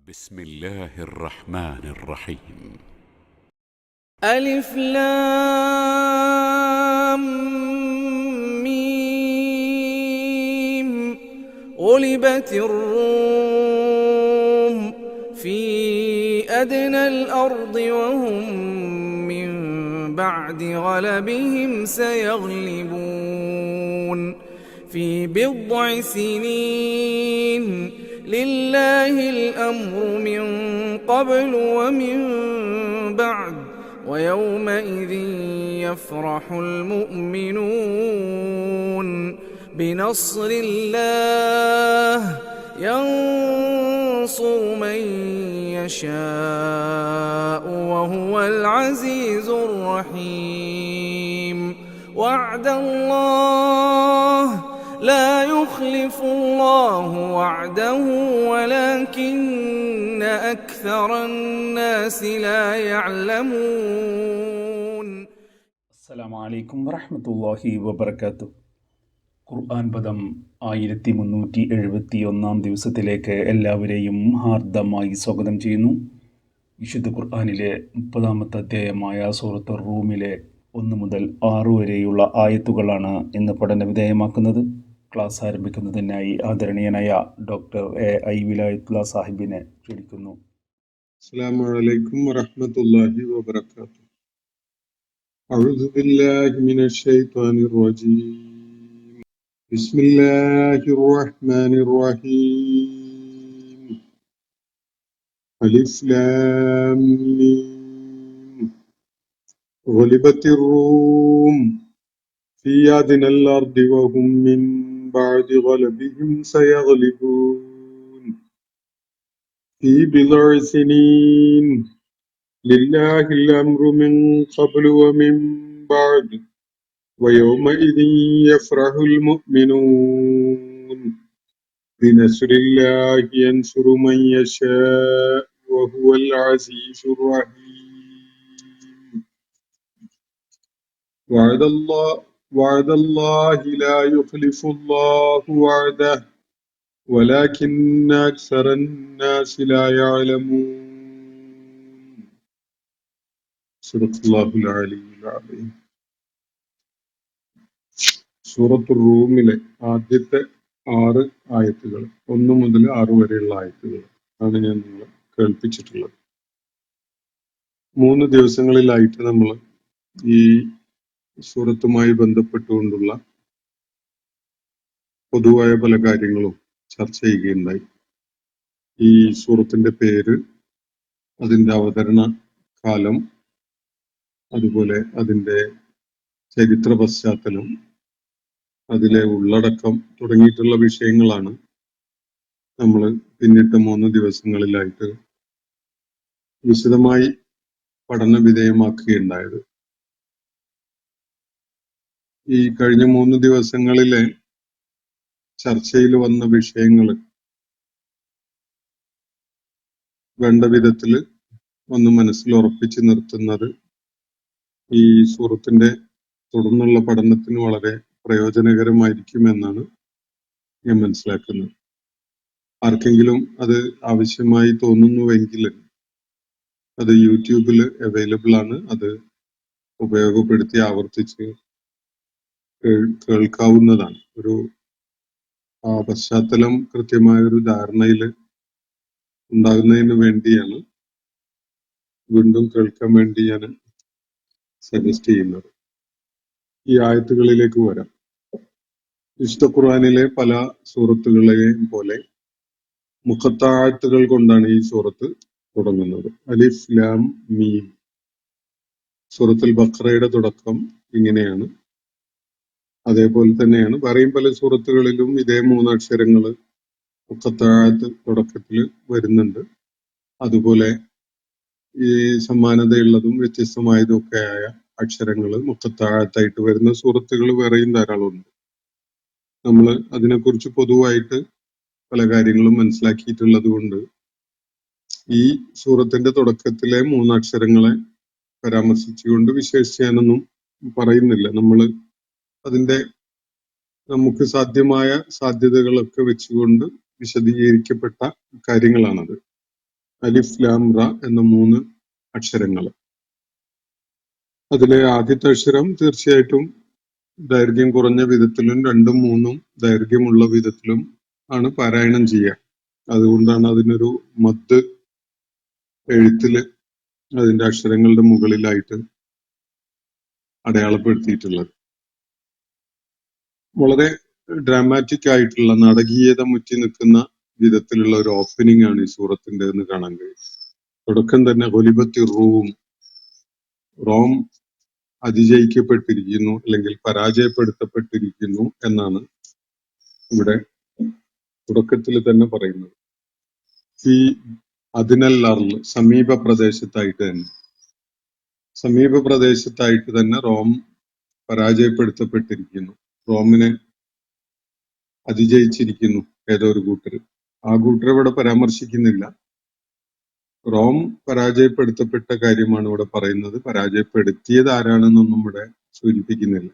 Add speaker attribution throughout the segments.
Speaker 1: بسم الله الرحمن الرحيم.
Speaker 2: ألف لام ميم. غلبت الروم في أدنى الأرض وهم من بعد غلبهم سيغلبون في بضع سنين. لله الأمر من قبل ومن بعد ويومئذ يفرح المؤمنون بنصر الله ينصر من يشاء وهو العزيز الرحيم. وعد الله لا يخلف الله وعده ولكن أكثر الناس لا يعلمون.
Speaker 3: السلام عليكم ورحمة الله وبركاته. ഖുർആൻ പദം 1371 ദിവസത്തിലേക്ക് എല്ലാവരെയും ഹാർദമായി സ്വാഗതം ചെയ്യുന്നു. വിശുദ്ധ ഖുർആനിലെ 30-ാമത്തെ അധ്യായമായ സൂറത്തുർ റൂമിലെ 1 മുതൽ 6 വരെയുള്ള ആയത്തുകളാണ് ഇന്ന് പഠന വിധേയമാക്കുന്നത്. ക്ലാസ് ആരംഭിക്കുന്നതിനായി ആദരണീയനായ ഡോക്ടർ എ വിലായത്തുള്ള സാഹിബിനെ ക്ഷണിക്കുന്നു.
Speaker 4: അസ്സലാമു അലൈക്കും വറഹ്മത്തുള്ളാഹി വബറകാതുഹു. അഊദു ബില്ലാഹി മിനശ് ശൈത്വാനിർ റജീം. ബിസ്മില്ലാഹിർ റഹ്മാനിർ റഹീം. അലിഫ് ലാം മീം. ഗുലിബത്തിർ റൂം ഫീ അദ്നൽ അർദി വഹും മിൻ ബഅദി ഗലബിഹിം സയഗ്ലിബൂൻ في بضع سنين. لله الأمر من قبل ومن بعد ويومئذ يفرح المؤمنون بنصر الله ينصر من يشاء وهو العزيز الرحيم. وعد الله لا يخلف الله وعده ولكن أكثر الناس لا يعلمون. صدق الله العلي العظيم. സൂറത്തുർ റൂമിലെ ആദ്യത്തെ 6 ആയത്തുകൾ 1 മുതൽ 6 വരെയുള്ള ആയത്തുകൾ ആണ് ഞാൻ നിങ്ങളെ കേൾപ്പിച്ചിട്ടുള്ളത്. 3 ദിവസങ്ങളിലായിട്ട് നമ്മൾ ഈ സൂറത്തുമായി ബന്ധപ്പെട്ടുകൊണ്ടുള്ള പൊതുവായ പല കാര്യങ്ങളും ചർച്ച ചെയ്യുകയുണ്ടായി. ഈ സൂറത്തിന്റെ പേര്, അതിന്റെ അവതരണ കാലം, അതുപോലെ അതിന്റെ ചരിത്ര പശ്ചാത്തലം, അതിലെ ഉള്ളടക്കം തുടങ്ങിയിട്ടുള്ള വിഷയങ്ങളാണ് നമ്മൾ പിന്നിട്ട 3 ദിവസങ്ങളിലായിട്ട് വിശദമായി പഠന വിധേയമാക്കുകയുണ്ടായത്. ഈ കഴിഞ്ഞ 3 ദിവസങ്ങളിലെ ചർച്ചയിൽ വന്ന വിഷയങ്ങൾ വേണ്ട വിധത്തിൽ ഒന്ന് മനസ്സിൽ ഉറപ്പിച്ചു നിർത്തുന്നത് ഈ സൂറത്തിന്റെ തുടർന്നുള്ള പഠനത്തിന് വളരെ പ്രയോജനകരമായിരിക്കുമെന്നാണ് ഞാൻ മനസ്സിലാക്കുന്നത്. ആർക്കെങ്കിലും അത് ആവശ്യമായി തോന്നുന്നുവെങ്കിൽ അത് യൂട്യൂബിൽ അവൈലബിൾ ആണ്. അത് ഉപയോഗപ്പെടുത്തി ആവർത്തിച്ച് കേൾക്കാവുന്നതാണ്. ഒരു പശ്ചാത്തലം കൃത്യമായ ഒരു ധാരണയിൽ ഉണ്ടാകുന്നതിന് വേണ്ടിയാണ് വീണ്ടും കേൾക്കാൻ വേണ്ടി ഞാൻ സജസ്റ്റ് ചെയ്യുന്നത്. ഈ ആയത്തുകളിലേക്ക് വരാം. വിശുദ്ധ ഖുർആനിലെ പല സൂറത്തുകളെയും പോലെ മുഖത്തായത്തുകൾ കൊണ്ടാണ് ഈ സൂറത്ത് തുടങ്ങുന്നത്. അലിഫ് ലാം മീം. സൂറത്തുൽ ബഖറയുടെ തുടക്കം ഇങ്ങനെയാണ്. അതേപോലെ തന്നെയാണ് വേറെയും പല സൂറത്തുകളിലും ഇതേ 3 അക്ഷരങ്ങൾ മുഖത്തായത്ത് തുടക്കത്തിൽ വരുന്നുണ്ട്. അതുപോലെ ഈ സമാനതയുള്ളതും വ്യത്യസ്തമായതും ഒക്കെ ആയ അക്ഷരങ്ങൾ മുഖത്താഴത്തായിട്ട് വരുന്ന സൂറത്തുകൾ വേറെയും ധാരാളമുണ്ട്. നമ്മൾ അതിനെക്കുറിച്ച് പൊതുവായിട്ട് പല കാര്യങ്ങളും മനസ്സിലാക്കിയിട്ടുള്ളത് കൊണ്ട് ഈ സൂറത്തിന്റെ തുടക്കത്തിലെ 3 അക്ഷരങ്ങളെ പരാമർശിച്ചുകൊണ്ട് വിശേഷിച്ച് ഞാനൊന്നും പറയുന്നില്ല. നമ്മൾ അതിന്റെ നമുക്ക് സാധ്യമായ സാധ്യതകളൊക്കെ വെച്ചുകൊണ്ട് വിശദീകരിക്കപ്പെട്ട കാര്യങ്ങളാണത്. അലിഫ് ലാം റ എന്ന 3 അക്ഷരങ്ങൾ. അതിലെ ആദ്യത്തെ അക്ഷരം തീർച്ചയായിട്ടും ദൈർഘ്യം കുറഞ്ഞ വിധത്തിലും 2ഉം 3ഉം ദൈർഘ്യമുള്ള വിധത്തിലും ആണ് പാരായണം ചെയ്യുക. അതുകൊണ്ടാണ് അതിനൊരു മദ് എഴുത്തില് അതിന്റെ അക്ഷരങ്ങളുടെ മുകളിലായിട്ട് അടയാളപ്പെടുത്തിയിട്ടുള്ളത്. വളരെ ഡ്രാമാറ്റിക് ആയിട്ടുള്ള നാടകീയത മുറ്റി നിൽക്കുന്ന വിധത്തിലുള്ള ഒരു ഓപ്പനിങ് ആണ് ഈ സൂറത്തിന്റെ എന്ന് കാണാൻ കഴിയും. തുടക്കം തന്നെ ഗുലിബത്തി റോം അതിജയിക്കപ്പെട്ടിരിക്കുന്നു അല്ലെങ്കിൽ പരാജയപ്പെടുത്തപ്പെട്ടിരിക്കുന്നു എന്നാണ് ഇവിടെ തുടക്കത്തിൽ തന്നെ പറയുന്നത്. ഈ അതിനൽ അർള് സമീപ പ്രദേശത്തായിട്ട് തന്നെ റോം പരാജയപ്പെടുത്തപ്പെട്ടിരിക്കുന്നു, റോമിനെ അതിജയിച്ചിരിക്കുന്നു ഏതോ ഒരു കൂട്ടര്. ആ കൂട്ടർ ഇവിടെ പരാമർശിക്കുന്നില്ല. റോം പരാജയപ്പെടുത്തപ്പെട്ട കാര്യമാണ് ഇവിടെ പറയുന്നത്. പരാജയപ്പെടുത്തിയത് ആരാണെന്നൊന്നും ഇവിടെ സൂചിപ്പിക്കുന്നില്ല.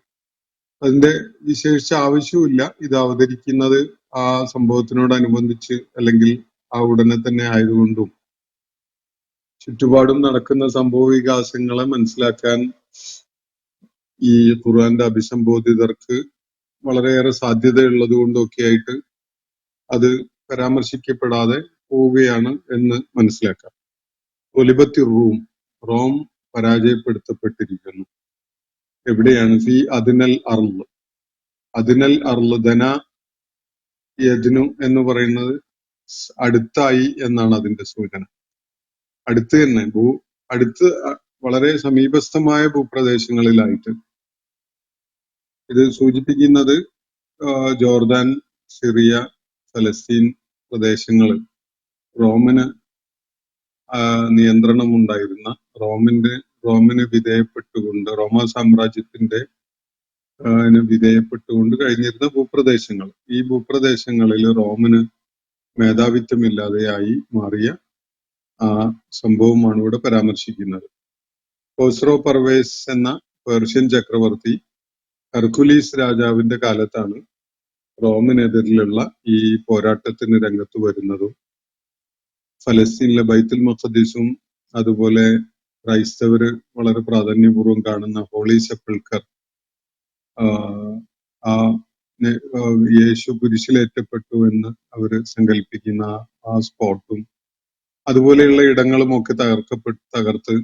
Speaker 4: അതിന്റെ വിശേഷിച്ച ആവശ്യമില്ല. ഇത് അവതരിക്കുന്നത് ആ സംഭവത്തിനോടനുബന്ധിച്ച് അല്ലെങ്കിൽ ആ ഉടനെ തന്നെ ആയതുകൊണ്ടും ചുറ്റുപാടും നടക്കുന്ന സംഭവ വികാസങ്ങളെ മനസ്സിലാക്കാൻ ഈ ഖുർആന്റെ അഭിസംബോധിതർക്ക് വളരെയേറെ സാധ്യതയുള്ളത് കൊണ്ടൊക്കെ ആയിട്ട് അത് പരാമർശിക്കപ്പെടാതെ പോവുകയാണ് എന്ന് മനസ്സിലാക്കാം. ഒലിബത്തി റോം പരാജയപ്പെടുത്തപ്പെട്ടിരിക്കുന്നു. എവിടെയാണ്? ഫി അതിനൽ അർള് ധന യജ്നു എന്ന് പറയുന്നത് അടുത്തായി എന്നാണ് അതിന്റെ സൂചന. അടുത്ത് തന്നെ അടുത്ത് വളരെ സമീപസ്ഥമായ ഭൂപ്രദേശങ്ങളിലായിട്ട്. ഇത് സൂചിപ്പിക്കുന്നത് ജോർദാൻ, സിറിയ, ഫലസ്തീൻ പ്രദേശങ്ങളിൽ റോമിന് നിയന്ത്രണമുണ്ടായിരുന്ന, റോമിന് വിധേയപ്പെട്ടുകൊണ്ട്, റോമാ സാമ്രാജ്യത്തിന്റെ വിധേയപ്പെട്ടുകൊണ്ട് കഴിഞ്ഞിരുന്ന ഭൂപ്രദേശങ്ങൾ. ഈ ഭൂപ്രദേശങ്ങളിൽ റോമിന് മേധാവിത്വമില്ലാതെയായി മാറിയ ആ സംഭവമാണ് ഇവിടെ പരാമർശിക്കുന്നത്. ഖോസ്രോ പർവേസ് എന്ന പേർഷ്യൻ ചക്രവർത്തി ഹെർക്കുലീസ് രാജാവിന്റെ കാലത്താണ് റോമിനെതിരിലുള്ള ഈ പോരാട്ടത്തിന് രംഗത്ത് വരുന്നതും ഫലസ്തീനിലെ ബൈത്തുൽ മഖ്ദിസും അതുപോലെ ക്രൈസ്തവര് വളരെ പ്രാധാന്യപൂർവ്വം കാണുന്ന ഹോളി സെപ്പൾക്കർ, യേശു കുരിശിലേറ്റപ്പെട്ടു എന്ന് അവര് സങ്കല്പിക്കുന്ന ആ സ്പോട്ടും അതുപോലെയുള്ള ഇടങ്ങളും ഒക്കെ തകർത്ത്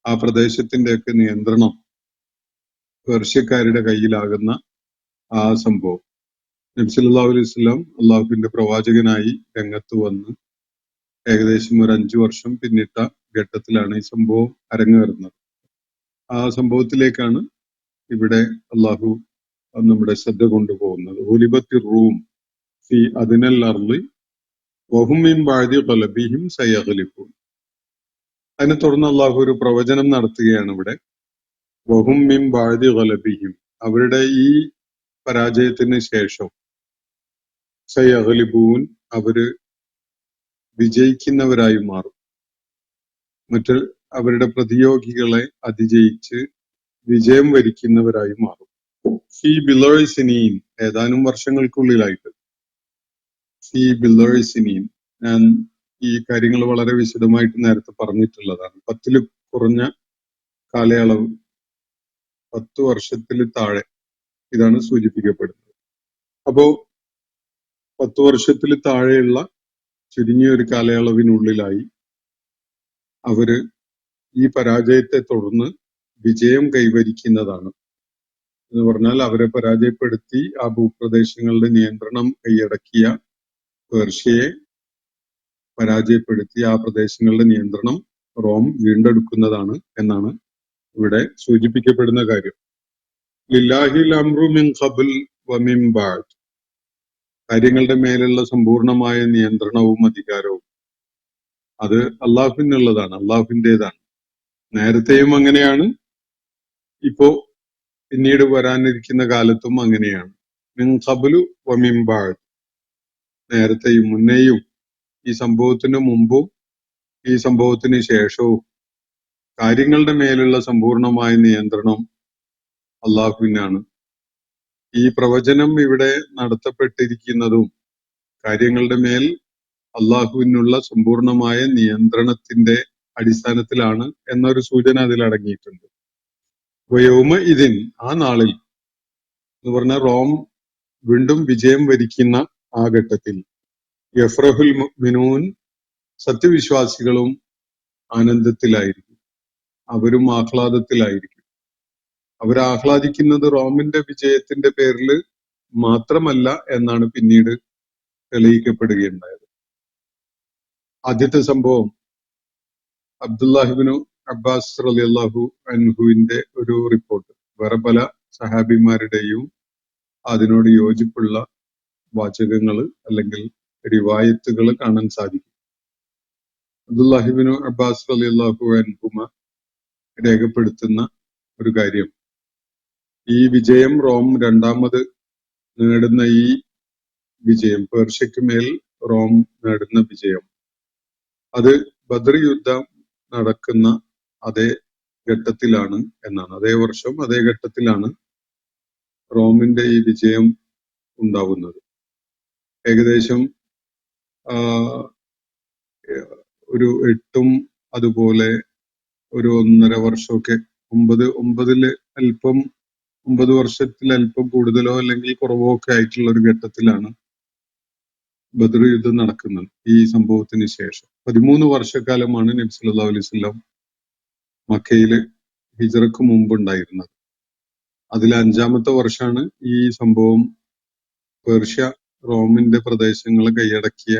Speaker 4: ആ പ്രദേശത്തിന്റെയൊക്കെ നിയന്ത്രണം പേർഷ്യക്കാരുടെ കയ്യിലാകുന്ന ആ സംഭവം. നബി സല്ലല്ലാഹു അലൈഹി വസല്ലം അള്ളാഹുവിന്റെ പ്രവാചകനായി രംഗത്ത് വന്ന് ഏകദേശം ഒരു 5 വർഷം പിന്നിട്ട ഘട്ടത്തിലാണ് ഈ സംഭവം അരങ്ങേറുന്നത്. ആ സംഭവത്തിലേക്കാണ് ഇവിടെ അള്ളാഹു നമ്മുടെ ശ്രദ്ധ കൊണ്ടുപോകുന്നത്. ഹുലിബത്തി റൂം ഫി അതിനൽ അർളി വഹും മിൻ ബഅദി ഖലബിഹിം സയഗ്ലിബൂൻ. അതിനെ തുടർന്ന് അള്ളാഹു ഒരു പ്രവചനം നടത്തുകയാണ് ഇവിടെ. വഹും മിൻ ബഅദി ഖലബിഹിം, അവരുടെ ഈ പരാജയത്തിന് ശേഷം സയഗ്ലിബൂൻ, അവര് വിജയിക്കുന്നവരായി മാറും. അവരുടെ പ്രതിയോഗികളെ അതിജയിച്ച് വിജയം വരിക്കുന്നവരായി മാറും. ഫി ബിളോയ് സിനീൻ, ഏതാനും വർഷങ്ങൾക്കുള്ളിലായിട്ട്. ഫി ബിളോയ് സിനീൻ, ഞാൻ ഈ കാര്യങ്ങൾ വളരെ വിശദമായിട്ട് നേരത്തെ പറഞ്ഞിട്ടുള്ളതാണ്. 10 കുറഞ്ഞ കാലയളവ്, 10 വർഷത്തിൽ താഴെ, ഇതാണ് സൂചിപ്പിക്കപ്പെടുന്നത്. അപ്പോ 10 വർഷത്തിൽ താഴെയുള്ള ചുരുങ്ങിയ ഒരു കാലയളവിനുള്ളിലായി അവര് ഈ പരാജയത്തെ തുടർന്ന് വിജയം കൈവരിക്കുന്നതാണ്. എന്ന് പറഞ്ഞാൽ അവരെ പരാജയപ്പെടുത്തി ആ ഭൂപ്രദേശങ്ങളുടെ നിയന്ത്രണം കൈയടക്കിയ പേർഷ്യയെ പരാജയപ്പെടുത്തി ആ പ്രദേശങ്ങളുടെ നിയന്ത്രണം റോം വീണ്ടെടുക്കുന്നതാണ് എന്നാണ് ഇവിടെ സൂചിപ്പിക്കപ്പെടുന്ന കാര്യം. ലില്ലാഹിൽ അംറു മിൻ ഖബ്ൽ വ മിൻ ബഅദ്, കാര്യങ്ങളുടെ മേലുള്ള സമ്പൂർണമായ നിയന്ത്രണവും അധികാരവും അത് അള്ളാഹുവിനുള്ളതാണ്, അള്ളാഹുവിൻ്റെതാണ്. നേരത്തെയും അങ്ങനെയാണ്, ഇപ്പോ പിന്നീട് വരാനിരിക്കുന്ന കാലത്തും അങ്ങനെയാണ്. മിൻ ഖബ്ലു വ മിൻ ബഅദ്, നേരത്തെയും മുന്നേയും, ഈ സംഭവത്തിന് മുമ്പും ഈ സംഭവത്തിന് ശേഷവും കാര്യങ്ങളുടെ മേലുള്ള സമ്പൂർണമായ നിയന്ത്രണം അള്ളാഹുവിനാണ്. ഈ പ്രവചനം ഇവിടെ നടത്തപ്പെട്ടിരിക്കുന്നതും കാര്യങ്ങളുടെ മേൽ അള്ളാഹുവിനുള്ള സമ്പൂർണമായ നിയന്ത്രണത്തിന്റെ അടിസ്ഥാനത്തിലാണ് എന്നൊരു സൂചന അതിൽ അടങ്ങിയിട്ടുണ്ട്. വയോമ ഇതിൻ, ആ നാളിൽ എന്ന് പറഞ്ഞ റോം വീണ്ടും വിജയം വരിക്കുന്ന ആ ഘട്ടത്തിൽ, യഫ്രഹുൽ മുഅ്മിനൂൻ, സത്യവിശ്വാസികളും ആനന്ദത്തിലായിരിക്കും, അവരും ആഹ്ലാദത്തിലായിരിക്കും. അവർ ആഹ്ലാദിക്കുന്നത് റോമിന്റെ വിജയത്തിന്റെ പേരിൽ മാത്രമല്ല എന്നാണ് പിന്നീട് തെളിയിക്കപ്പെടുകയുണ്ടായത്. ആദ്യത്തെ സംഭവം അബ്ദുല്ലാഹിബ്നു അബ്ബാസ് റളിയല്ലാഹു അൻഹുവിന്റെ ഒരു റിപ്പോർട്ട്, വേറെ പല സഹാബിമാരുടെയും അതിനോട് യോജിപ്പുള്ള വാചകങ്ങൾ അല്ലെങ്കിൽ റിവായത്തുകൾ കാണാൻ സാധിക്കും. അബ്ദുല്ലാഹിബ്നു അബ്ബാസ് റളിയല്ലാഹു അൻഹുമ രേഖപ്പെടുത്തുന്ന ഒരു കാര്യം, ഈ വിജയം, റോം രണ്ടാമത് നേടുന്ന ഈ വിജയം, പേർഷ്യക്ക് മേൽ റോം നേടുന്ന വിജയം, അത് ബദർ യുദ്ധം നടക്കുന്ന അതേ ഘട്ടത്തിലാണ് എന്നാണ്. അതേ വർഷം അതേ ഘട്ടത്തിലാണ് റോമിന്റെ ഈ വിജയം ഉണ്ടാവുന്നത്. ഏകദേശം ഒരു 8 അതുപോലെ ഒരു 1.5 വർഷമൊക്കെ, 9 വർഷത്തിൽ അല്പം കൂടുതലോ അല്ലെങ്കിൽ കുറവോ ഒക്കെ ആയിട്ടുള്ള ഒരു ഘട്ടത്തിലാണ് ബദർ യുദ്ധം നടക്കുന്നത്. ഈ സംഭവത്തിന് ശേഷം 13 വർഷക്കാലമാണ് നബി സല്ലല്ലാഹു അലൈഹി വസല്ലം മക്കയില് ഹിജ്റക്ക് മുമ്പ് ഉണ്ടായിരുന്നത്. അതിൽ 5-ാമത്തെ വർഷമാണ് ഈ സംഭവം, പേർഷ്യ റോമിന്റെ പ്രദേശങ്ങൾ കൈയടക്കിയ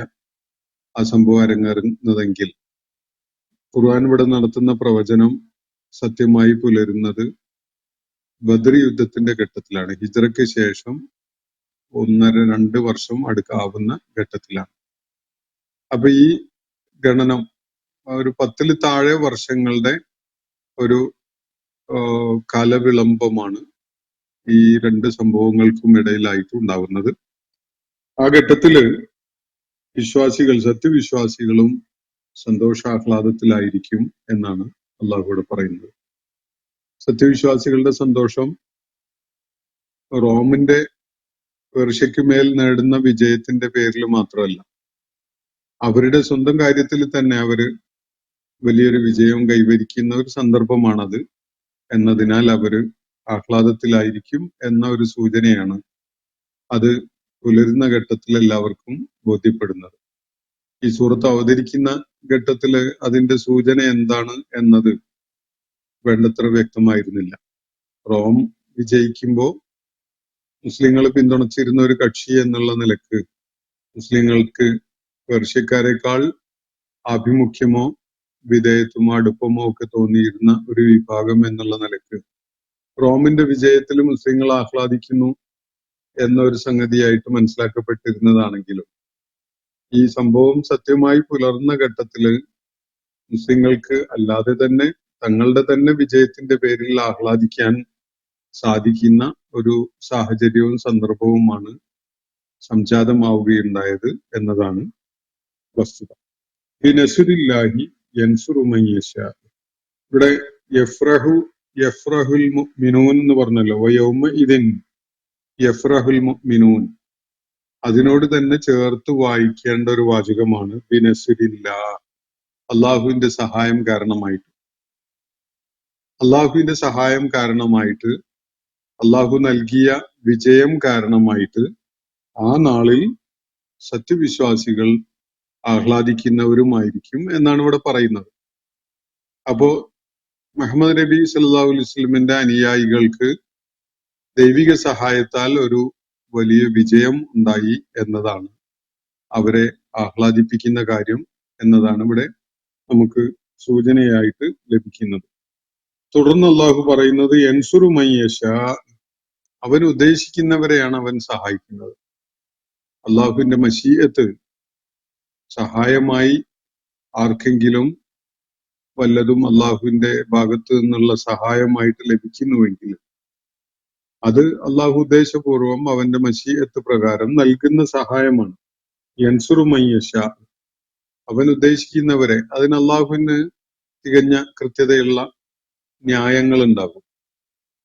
Speaker 4: ആ സംഭവം അരങ്ങേറുന്നതെങ്കിൽ ഖുർആൻ ഇവിടെ നടത്തുന്ന പ്രവചനം സത്യമായി പുലരുന്നത് ബദർ യുദ്ധത്തിന്റെ ഘട്ടത്തിലാണ്. ഹിജ്റയ്ക്ക് ശേഷം 1.5-2 വർഷം അടുക്കാവുന്ന ഘട്ടത്തിലാണ്. അപ്പൊ ഈ ഗണനം ഒരു 10-ൽ താഴെ വർഷങ്ങളുടെ ഒരു കാലവിളംബമാണ് ഈ 2 സംഭവങ്ങൾക്കും ഇടയിലായിട്ട് ഉണ്ടാവുന്നത്. ആ ഘട്ടത്തില് സത്യവിശ്വാസികളും സന്തോഷാഹ്ലാദത്തിലായിരിക്കും എന്നാണ് അള്ളാഹുവിടെ പറയുന്നത്. സത്യവിശ്വാസികളുടെ സന്തോഷം റോമിന്റെ പേർഷ്യക്ക് മേൽ നേടുന്ന വിജയത്തിന്റെ പേരിൽ മാത്രമല്ല, അവരുടെ സ്വന്തം കാര്യത്തിൽ തന്നെ അവര് വലിയൊരു വിജയം കൈവരിക്കുന്ന ഒരു സന്ദർഭമാണത് എന്നതിനാൽ അവര് ആഹ്ലാദത്തിലായിരിക്കും എന്ന ഒരു സൂചനയാണ് അത് പുലരുന്ന ഘട്ടത്തിൽ എല്ലാവർക്കും ബോധ്യപ്പെടുന്നത്. ഈ സൂറത്ത് അവതരിക്കുന്ന ഘട്ടത്തില് അതിന്റെ സൂചന എന്താണ് എന്നത് വേണ്ടത്ര വ്യക്തമായിരുന്നില്ല. റോം വിജയിക്കുമ്പോൾ മുസ്ലിങ്ങൾ പിന്തുണച്ചിരുന്ന ഒരു കക്ഷി എന്നുള്ള നിലക്ക് മുസ്ലിങ്ങൾക്ക് പേർഷ്യക്കാരെക്കാൾ ആഭിമുഖ്യമോ വിധേയത്വമോ അടുപ്പമോ ഒക്കെ തോന്നിയിരുന്ന ഒരു വിഭാഗം എന്നുള്ള നിലക്ക് റോമിന്റെ വിജയത്തിൽ മുസ്ലിങ്ങൾ ആഹ്ലാദിക്കുന്നു എന്നൊരു സംഗതിയായിട്ട് മനസ്സിലാക്കപ്പെട്ടിരുന്നതാണെങ്കിലും ഈ സംഭവം സത്യമായി പുലർന്ന ഘട്ടത്തില് മുസ്ലിങ്ങൾക്ക് അല്ലാതെ തന്നെ തങ്ങളുടെ തന്നെ വിജയത്തിന്റെ പേരിൽ ആഹ്ലാദിക്കാൻ സാധിക്കുന്ന ഒരു സാഹചര്യവും സന്ദർഭവുമാണ് സംജാതമാവുകയുണ്ടായത് എന്നതാണ് വസ്തുത. ഈ നസ്റുല്ലാഹി യൻസുറു മൻ യശാ, ഇവിടെ യഫ്രഹുൽ മുഅ്മിനൂൻ എന്ന് പറഞ്ഞല്ലോ, വയൗമ ഇദിൻ യഫ്രഹുൽ മുഅ്മിനൂൻ, അതിനോട് തന്നെ ചേർത്ത് വായിക്കേണ്ട ഒരു വാചകമാണ് ബിനസ്രില്ലാ, അള്ളാഹുവിന്റെ സഹായം കാരണമായിട്ട്. അള്ളാഹുവിന്റെ സഹായം കാരണമായിട്ട്, അള്ളാഹു നൽകിയ വിജയം കാരണമായിട്ട് ആ നാളിൽ സത്യവിശ്വാസികൾ ആഹ്ലാദിക്കുന്നവരുമായിരിക്കും എന്നാണ് ഇവിടെ പറയുന്നത്. അപ്പോ മുഹമ്മദ് നബി സല്ലല്ലാഹു അലൈഹി വസല്ലമിന്റെ അനുയായികൾക്ക് ദൈവിക സഹായത്താൽ ഒരു വലിയ വിജയം ഉണ്ടായി എന്നതാണ് അവരെ ആഹ്ലാദിപ്പിക്കുന്ന കാര്യം എന്നതാണ് ഇവിടെ നമുക്ക് സൂചനയായിട്ട് ലഭിക്കുന്നത്. തുടർന്ന് അള്ളാഹു പറയുന്നത് യൻസുറു മൻ യശാ, അവൻ ഉദ്ദേശിക്കുന്നവരെയാണ് അവൻ സഹായിക്കുന്നത്. അള്ളാഹുവിന്റെ മശീഅത്ത് സഹായമായി ആർക്കെങ്കിലും വല്ലതും അള്ളാഹുവിന്റെ ഭാഗത്ത് നിന്നുള്ള സഹായമായിട്ട് ലഭിക്കുന്നുവെങ്കിൽ അത് അള്ളാഹു ഉദ്ദേശപൂർവം അവന്റെ മശീഅത്ത് പ്രകാരം നൽകുന്ന സഹായമാണ്. യൻസുറു മൻ യശാ, അവൻ ഉദ്ദേശിക്കുന്നവരെ, അതിന് അള്ളാഹുവിന് തികഞ്ഞ കൃത്യതയുള്ള ന്യായങ്ങൾ ഉണ്ടാകും.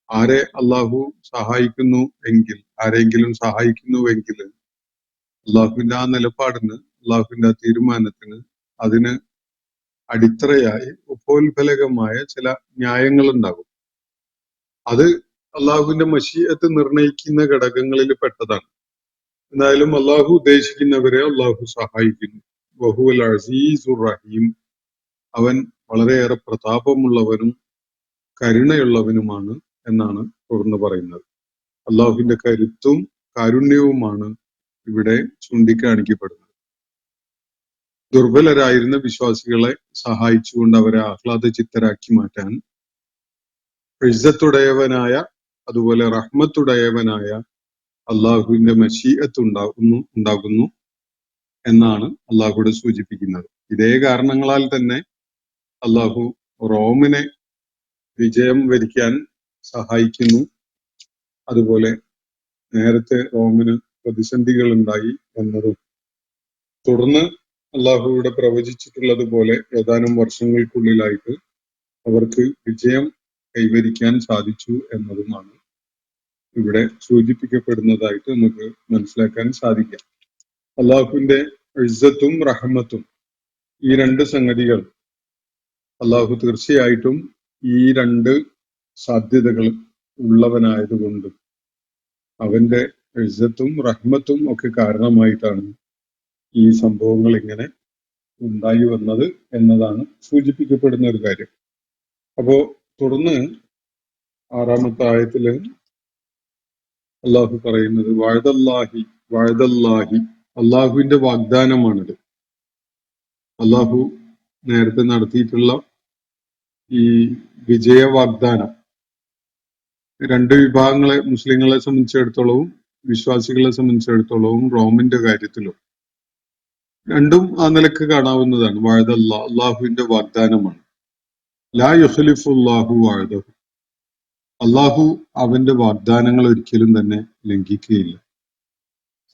Speaker 4: ആരെ അള്ളാഹു സഹായിക്കുന്നു എങ്കിൽ, ആരെങ്കിലും സഹായിക്കുന്നുവെങ്കിൽ അള്ളാഹുവിന്റെ ആ നിലപാടിന് അള്ളാഹുവിന്റെ ആ തീരുമാനത്തിന് അതിന് അടിത്തറയായി ഉപോത്ഫലകമായ ചില ന്യായങ്ങൾ ഉണ്ടാകും. അത് അള്ളാഹുവിന്റെ മശീഅത്ത് നിർണയിക്കുന്ന ഘടകങ്ങളിൽ പെട്ടതാണ്. എന്തായാലും അള്ളാഹു ഉദ്ദേശിക്കുന്നവരെ അള്ളാഹു സഹായിക്കുന്നു. വഹുവൽ അസീസുർ റഹീം, അവൻ വളരെയേറെ പ്രതാപമുള്ളവനും കരുണയുള്ളവനുമാണ് എന്നാണ് തുടർന്ന് പറയുന്നത്. അള്ളാഹുവിന്റെ കരുത്തും കാരുണ്യവുമാണ് ഇവിടെ ചൂണ്ടിക്കാണിക്കപ്പെടുന്നത്. ദുർബലരായിരുന്ന വിശ്വാസികളെ സഹായിച്ചുകൊണ്ട് അവരെ ആഹ്ലാദചിത്തരാക്കി മാറ്റാൻ ഇസ്സത്തുടയവനായ അതുപോലെ റഹ്മത്തുടയവനായ അള്ളാഹുവിന്റെ മശീഅത്ത് ഉണ്ടാകുന്നു എന്നാണ് അള്ളാഹുവിടെ സൂചിപ്പിക്കുന്നത്. ഇതേ കാരണങ്ങളാൽ തന്നെ അള്ളാഹു റോമിനെ വിജയം വരിക്കാൻ സഹായിക്കുന്നു. അതുപോലെ നേരത്തെ റോമിന് പ്രതിസന്ധികൾ ഉണ്ടായി എന്നതും തുടർന്ന് അള്ളാഹുവിടെ പ്രവചിച്ചിട്ടുള്ളത് പോലെ ഏതാനും വർഷങ്ങൾക്കുള്ളിലായിട്ട് അവർക്ക് വിജയം കൈവരിക്കാൻ സാധിച്ചു എന്നതുമാണ് ഇവിടെ സൂചിപ്പിക്കപ്പെടുന്നതായിട്ട് നമുക്ക് മനസ്സിലാക്കാൻ സാധിക്കാം. അള്ളാഹുവിന്റെ ഇസ്സത്തും റഹ്മത്തും ഈ രണ്ട് സംഗതികൾ അള്ളാഹു തീർച്ചയായിട്ടും ഈ രണ്ട് സാധ്യതകൾ ഉള്ളവനായതുകൊണ്ട് അവന്റെ ഇസ്സത്തും റഹ്മത്തും ഒക്കെ കാരണമായിട്ടാണ് ഈ സംഭവങ്ങൾ ഇങ്ങനെ ഉണ്ടായി വന്നത് എന്നതാണ് സൂചിപ്പിക്കപ്പെടുന്ന ഒരു കാര്യം. അപ്പോ തുടർന്ന് 6-ാമത്തെ ആയത്തില് അള്ളാഹു പറയുന്നത് വഅദല്ലാഹി, അള്ളാഹുവിന്റെ വാഗ്ദാനമാണിത്. അള്ളാഹു നേരത്തെ നടത്തിയിട്ടുള്ള ഈ വിജയ വാഗ്ദാനം രണ്ട് വിഭാഗങ്ങളെ, മുസ്ലിങ്ങളെ സംബന്ധിച്ചിടത്തോളവും വിശ്വാസികളെ സംബന്ധിച്ചിടത്തോളവും റോമിന്റെ കാര്യത്തിലും രണ്ടും ആ നിലക്ക് കാണാവുന്നതാണ്. അള്ളാഹുവിന്റെ വാഗ്ദാനമാണ്. ലാ യുഖ്ലിഫുല്ലാഹു വഅദഹു, അള്ളാഹു അവന്റെ വാഗ്ദാനങ്ങൾ ഒരിക്കലും തന്നെ ലംഘിക്കുകയില്ല.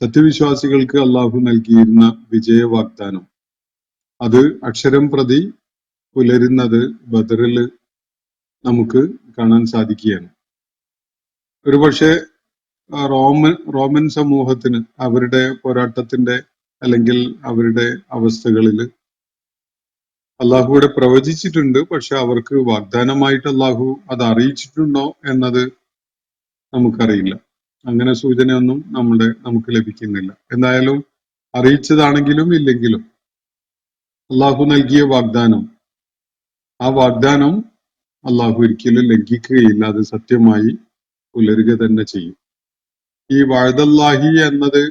Speaker 4: സത്യവിശ്വാസികൾക്ക് അള്ളാഹു നൽകിയിരുന്ന വിജയ വാഗ്ദാനം അത് അക്ഷരം പ്രതി പുലരുന്നത് ബദറിൽ നമുക്ക് കാണാൻ സാധിക്കുകയാണ്. ഒരുപക്ഷെ റോമൻ സമൂഹത്തിന് അവരുടെ പോരാട്ടത്തിന്റെ അല്ലെങ്കിൽ അവരുടെ അവസ്ഥകളിൽ അള്ളാഹുവിടെ പ്രവചിച്ചിട്ടുണ്ട്. പക്ഷെ അവർക്ക് വാഗ്ദാനമായിട്ട് അള്ളാഹു അത് അറിയിച്ചിട്ടുണ്ടോ എന്നത് നമുക്കറിയില്ല. അങ്ങനെ സൂചനയൊന്നും നമുക്ക് ലഭിക്കുന്നില്ല. എന്തായാലും അറിയിച്ചതാണെങ്കിലും ഇല്ലെങ്കിലും അള്ളാഹു നൽകിയ വാഗ്ദാനം, ആ വാഗ്ദാനം അള്ളാഹു ഒരിക്കലും ലംഘിക്കുകയില്ല. അത് സത്യമായി പുലരുക തന്നെ ചെയ്യും. ഈ വഅദല്ലാഹി എന്നത്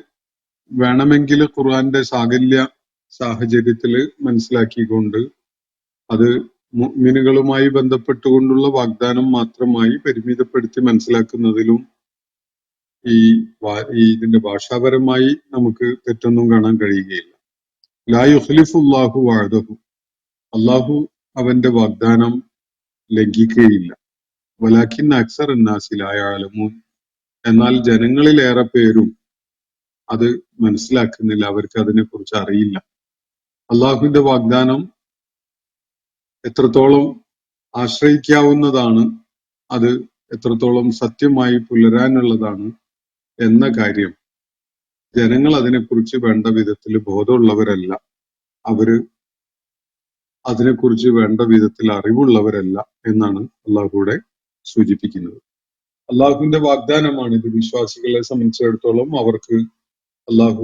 Speaker 4: വേണമെങ്കിൽ ഖുർആന്റെ സാകല്യ സാഹചര്യത്തിൽ മനസ്സിലാക്കിക്കൊണ്ട് അത് മുഅ്മിനുകളുമായി ബന്ധപ്പെട്ടുകൊണ്ടുള്ള വാഗ്ദാനം മാത്രമായി പരിമിതപ്പെടുത്തി മനസ്സിലാക്കുന്നതിലും ഇതിന്റെ ഭാഷാപരമായി നമുക്ക് തെറ്റൊന്നും കാണാൻ കഴിയുകയില്ല. ലാ യുഖ്ലിഫുല്ലാഹു വഅദഹു, അള്ളാഹു അവന്റെ വാഗ്ദാനം ലംഘിക്കുകയില്ല. വലാകിൻ അക്സറ അന്നാസി ലാ യഅലമൂൻ, എന്നാൽ ജനങ്ങളിലേറെ പേരും അത് മനസ്സിലാക്കുന്നില്ല, അവർക്ക് അതിനെക്കുറിച്ച് അറിയില്ല. അള്ളാഹുവിന്റെ വാഗ്ദാനം എത്രത്തോളം ആശ്രയിക്കാവുന്നതാണ്, അത് എത്രത്തോളം സത്യമായി പുലരാനുള്ളതാണ് എന്ന കാര്യം ജനങ്ങൾ അതിനെക്കുറിച്ച് വേണ്ട വിധത്തിൽ ബോധമുള്ളവരല്ല. അവര് അതിനെക്കുറിച്ച് വേണ്ട വിധത്തിൽ അറിവുള്ളവരല്ല എന്നാണ് അള്ളാഹുവിടെ സൂചിപ്പിക്കുന്നത്. അള്ളാഹുവിന്റെ വാഗ്ദാനമാണ് ഇത്. വിശ്വാസികളെ സംബന്ധിച്ചിടത്തോളം അവർക്ക് അള്ളാഹു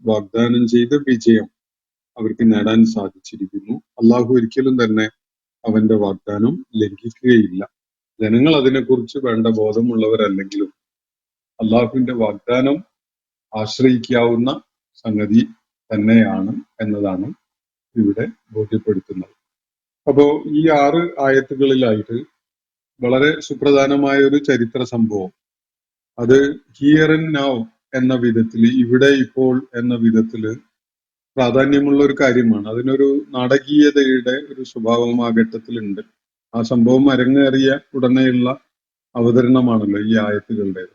Speaker 4: വാഗ്ദാനം ചെയ്ത വിജയം അവർക്ക് നേടാൻ സാധിച്ചിരിക്കുന്നു. അള്ളാഹു ഒരിക്കലും തന്നെ അവന്റെ വാഗ്ദാനം ലംഘിക്കുകയില്ല. ജനങ്ങൾ അതിനെക്കുറിച്ച് വേണ്ട ബോധമുള്ളവരല്ലെങ്കിലും അള്ളാഹുവിന്റെ വാഗ്ദാനം ആശ്രയിക്കാവുന്ന സംഗതി തന്നെയാണ് എന്നതാണ് ഇവിടെ ബോധ്യപ്പെടുത്തുന്നത്. അപ്പോ ഈ 6 ആയത്തുകളിലായിട്ട് വളരെ സുപ്രധാനമായ ഒരു ചരിത്ര സംഭവം, അത് ഹിയർ ആൻഡ് നൗ എന്ന വിധത്തിൽ, ഇവിടെ ഇപ്പോൾ എന്ന വിധത്തില് പ്രാധാന്യമുള്ള ഒരു കാര്യമാണ്. അതിനൊരു നാടകീയതയുടെ ഒരു സ്വഭാവം ആ ഘട്ടത്തിലുണ്ട്. ആ സംഭവം അരങ്ങേറിയ ഉടനെയുള്ള അവതരണമാണല്ലോ ഈ ആയത്തുകളുടേത്.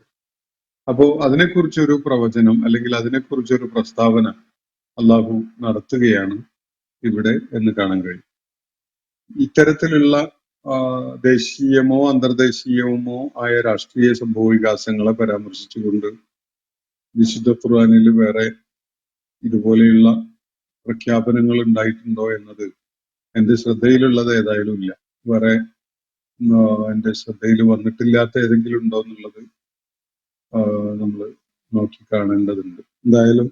Speaker 4: അപ്പോ അതിനെക്കുറിച്ചൊരു പ്രവചനം അല്ലെങ്കിൽ അതിനെക്കുറിച്ചൊരു പ്രസ്താവന അള്ളാഹു നടത്തുകയാണ് ഇവിടെ എന്ന് കാണാൻ കഴിയും. ഇത്തരത്തിലുള്ള ദേശീയമോ അന്തർദേശീയമോ ആയ രാഷ്ട്രീയ സംഭവ വികാസങ്ങളെ പരാമർശിച്ചുകൊണ്ട് വിശുദ്ധ ഖുർആനിൽ വേറെ ഇതുപോലെയുള്ള പ്രഖ്യാപനങ്ങൾ ഉണ്ടായിട്ടുണ്ടോ എന്നത് എന്റെ ശ്രദ്ധയിലുള്ളത് ഏതായാലും ഇല്ല. വേറെ എന്റെ ശ്രദ്ധയിൽ വന്നിട്ടില്ലാത്ത ഏതെങ്കിലും ഉണ്ടോ എന്നുള്ളത് നമ്മൾ നോക്കി കാണേണ്ടതുണ്ട്. എന്തായാലും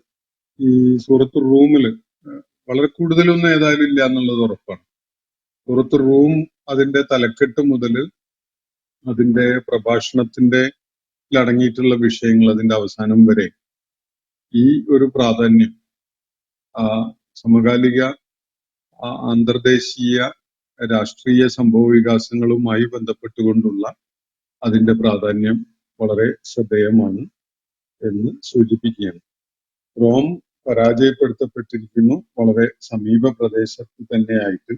Speaker 4: ഈ സൂറത്ത് റൂമില് വളരെ കൂടുതലൊന്നും ഏതായാലും ഇല്ല എന്നുള്ളത് ഉറപ്പാണ്. സൂറത്ത് റൂം അതിന്റെ തലക്കെട്ട് മുതൽ അതിന്റെ പ്രഭാഷണത്തിന്റെ അടങ്ങിയിട്ടുള്ള വിഷയങ്ങൾ അതിന്റെ അവസാനം വരെ ഈ ഒരു പ്രാധാന്യം സമകാലിക അന്തർദേശീയ രാഷ്ട്രീയ സംഭവ വികാസങ്ങളുമായി ബന്ധപ്പെട്ടുകൊണ്ടുള്ള അതിന്റെ പ്രാധാന്യം വളരെ ശ്രദ്ധേയമാണ് എന്ന് സൂചിപ്പിക്കുകയാണ്. റോം പരാജയപ്പെടുത്തപ്പെട്ടിരിക്കുന്നു. വളരെ സമീപ പ്രദേശത്ത് തന്നെയായിട്ട്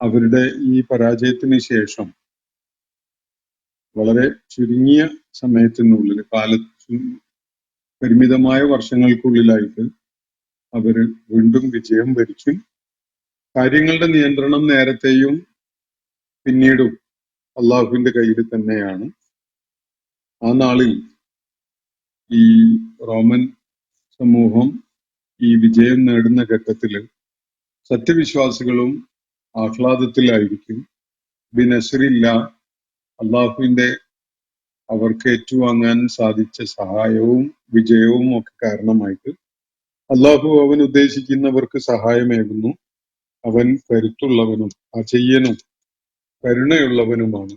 Speaker 4: അവരുടെ ഈ പരാജയത്തിന് ശേഷം വളരെ ചുരുങ്ങിയ സമയത്തിനുള്ളിൽ പരിമിതമായ വർഷങ്ങൾക്കുള്ളിലായിട്ട് അവര് വീണ്ടും വിജയം വരിക്കും. കാര്യങ്ങളുടെ നിയന്ത്രണം നേരത്തെയും പിന്നീടും അള്ളാഹുവിന്റെ കയ്യിൽ തന്നെയാണ്. ആ നാളിൽ ഈ റോമൻ സമൂഹം ഈ വിജയം നേടുന്ന ഘട്ടത്തില് സത്യവിശ്വാസികളും ആഹ്ലാദത്തിലായിരിക്കും. ബിനസ്രില്ല, അള്ളാഹുവിന്റെ അവർക്ക് ഏറ്റുവാങ്ങാൻ സാധിച്ച സഹായവും വിജയവും ഒക്കെ കാരണമായിട്ട് അള്ളാഹു അവൻ ഉദ്ദേശിക്കുന്നവർക്ക് സഹായമേകുന്നു. അവൻ കരുത്തുള്ളവനും അജയ്യനും കരുണയുള്ളവനുമാണ്.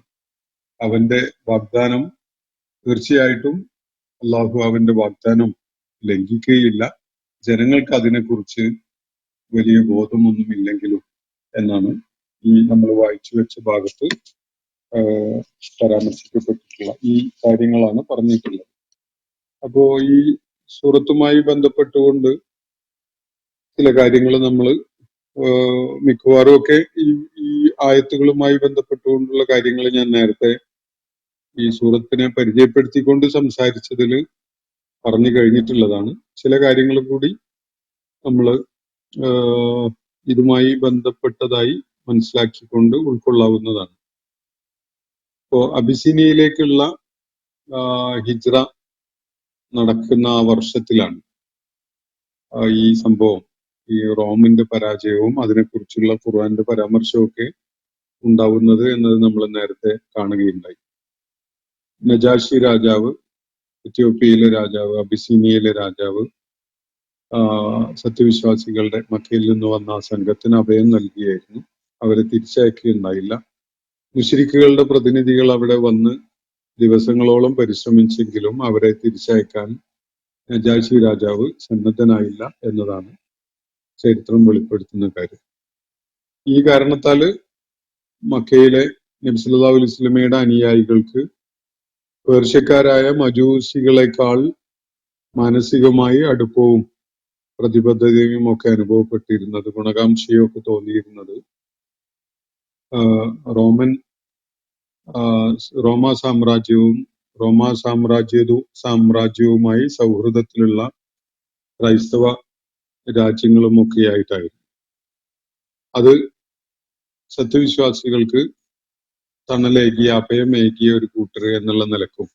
Speaker 4: അവന്റെ വാഗ്ദാനം തീർച്ചയായിട്ടും അള്ളാഹു അവന്റെ വാഗ്ദാനം ലംഘിക്കുകയില്ല. ജനങ്ങൾക്ക് അതിനെക്കുറിച്ച് വലിയ ബോധമൊന്നുമില്ലെങ്കിലും എന്നാണ് ഈ നമ്മൾ വായിച്ചു വെച്ച ഭാഗത്ത് പരാമർശിക്കപ്പെട്ടിട്ടുള്ള ഈ കാര്യങ്ങളാണ് പറഞ്ഞിട്ടുള്ളത്. അപ്പോ ഈ സൂറത്തുമായി ബന്ധപ്പെട്ടുകൊണ്ട് ചില കാര്യങ്ങൾ നമ്മൾ മിക്കവാറും ഒക്കെ ഈ ആയത്തുകളുമായി ബന്ധപ്പെട്ടുകൊണ്ടുള്ള കാര്യങ്ങൾ ഞാൻ നേരത്തെ ഈ സൂറത്തിനെ പരിചയപ്പെടുത്തിക്കൊണ്ട് സംസാരിച്ചതിൽ പറഞ്ഞു കഴിഞ്ഞിട്ടുള്ളതാണ്. ചില കാര്യങ്ങൾ കൂടി നമ്മൾ ഇതുമായി ബന്ധപ്പെട്ടതായി മനസ്സിലാക്കിക്കൊണ്ട് ഉൾക്കൊള്ളാവുന്നതാണ്. ഇപ്പോ അബിസീനിയയിലേക്കുള്ള ഹിജ്റ നടക്കുന്ന ആ വർഷത്തിലാണ് ഈ സംഭവം, ഈ റോമിന്റെ പരാജയവും അതിനെക്കുറിച്ചുള്ള ഖുർആന്റെ പരാമർശവും ഒക്കെ ഉണ്ടാവുന്നത് എന്നത് നമ്മൾ നേരത്തെ കാണുകയുണ്ടായി. നജാഷി രാജാവ്, എത്യോപ്യയിലെ രാജാവ്, അബിസീനിയയിലെ രാജാവ് സത്യവിശ്വാസികളുടെ മക്കയിൽ നിന്ന് വന്ന ആ സംഘത്തിന് അഭയം നൽകിയായിരുന്നു. അവരെ തിരിച്ചയക്കുകയുണ്ടായില്ല. മുശ്രിക്കുകളുടെ പ്രതിനിധികൾ അവിടെ വന്ന് ദിവസങ്ങളോളം പരിശ്രമിച്ചെങ്കിലും അവരെ തിരിച്ചയക്കാൻ നജാഷി രാജാവ് സന്നദ്ധനായില്ല എന്നതാണ് ചരിത്രം വെളിപ്പെടുത്തുന്ന കാര്യം. ഈ കാരണത്താല് മക്കയിലെ നബി സല്ലല്ലാഹു അലൈഹി വസല്ലമയുടെ അനുയായികൾക്ക് പേർഷ്യക്കാരായ മജൂസികളെക്കാൾ മാനസികമായി അടുപ്പവും പ്രതിബദ്ധതയും ഒക്കെ അനുഭവപ്പെട്ടിരുന്നത്, ഗുണകാംക്ഷയും ഒക്കെ തോന്നിയിരുന്നത് റോമാ സാമ്രാജ്യവുമായി സൗഹൃദത്തിലുള്ള ക്രൈസ്തവ രാജ്യങ്ങളുമൊക്കെ ആയിട്ടായിരുന്നു. അത് സത്യവിശ്വാസികൾക്ക് തണലേകിയ അഭയമേകിയ ഒരു കൂട്ടർ എന്നുള്ള നിലക്കും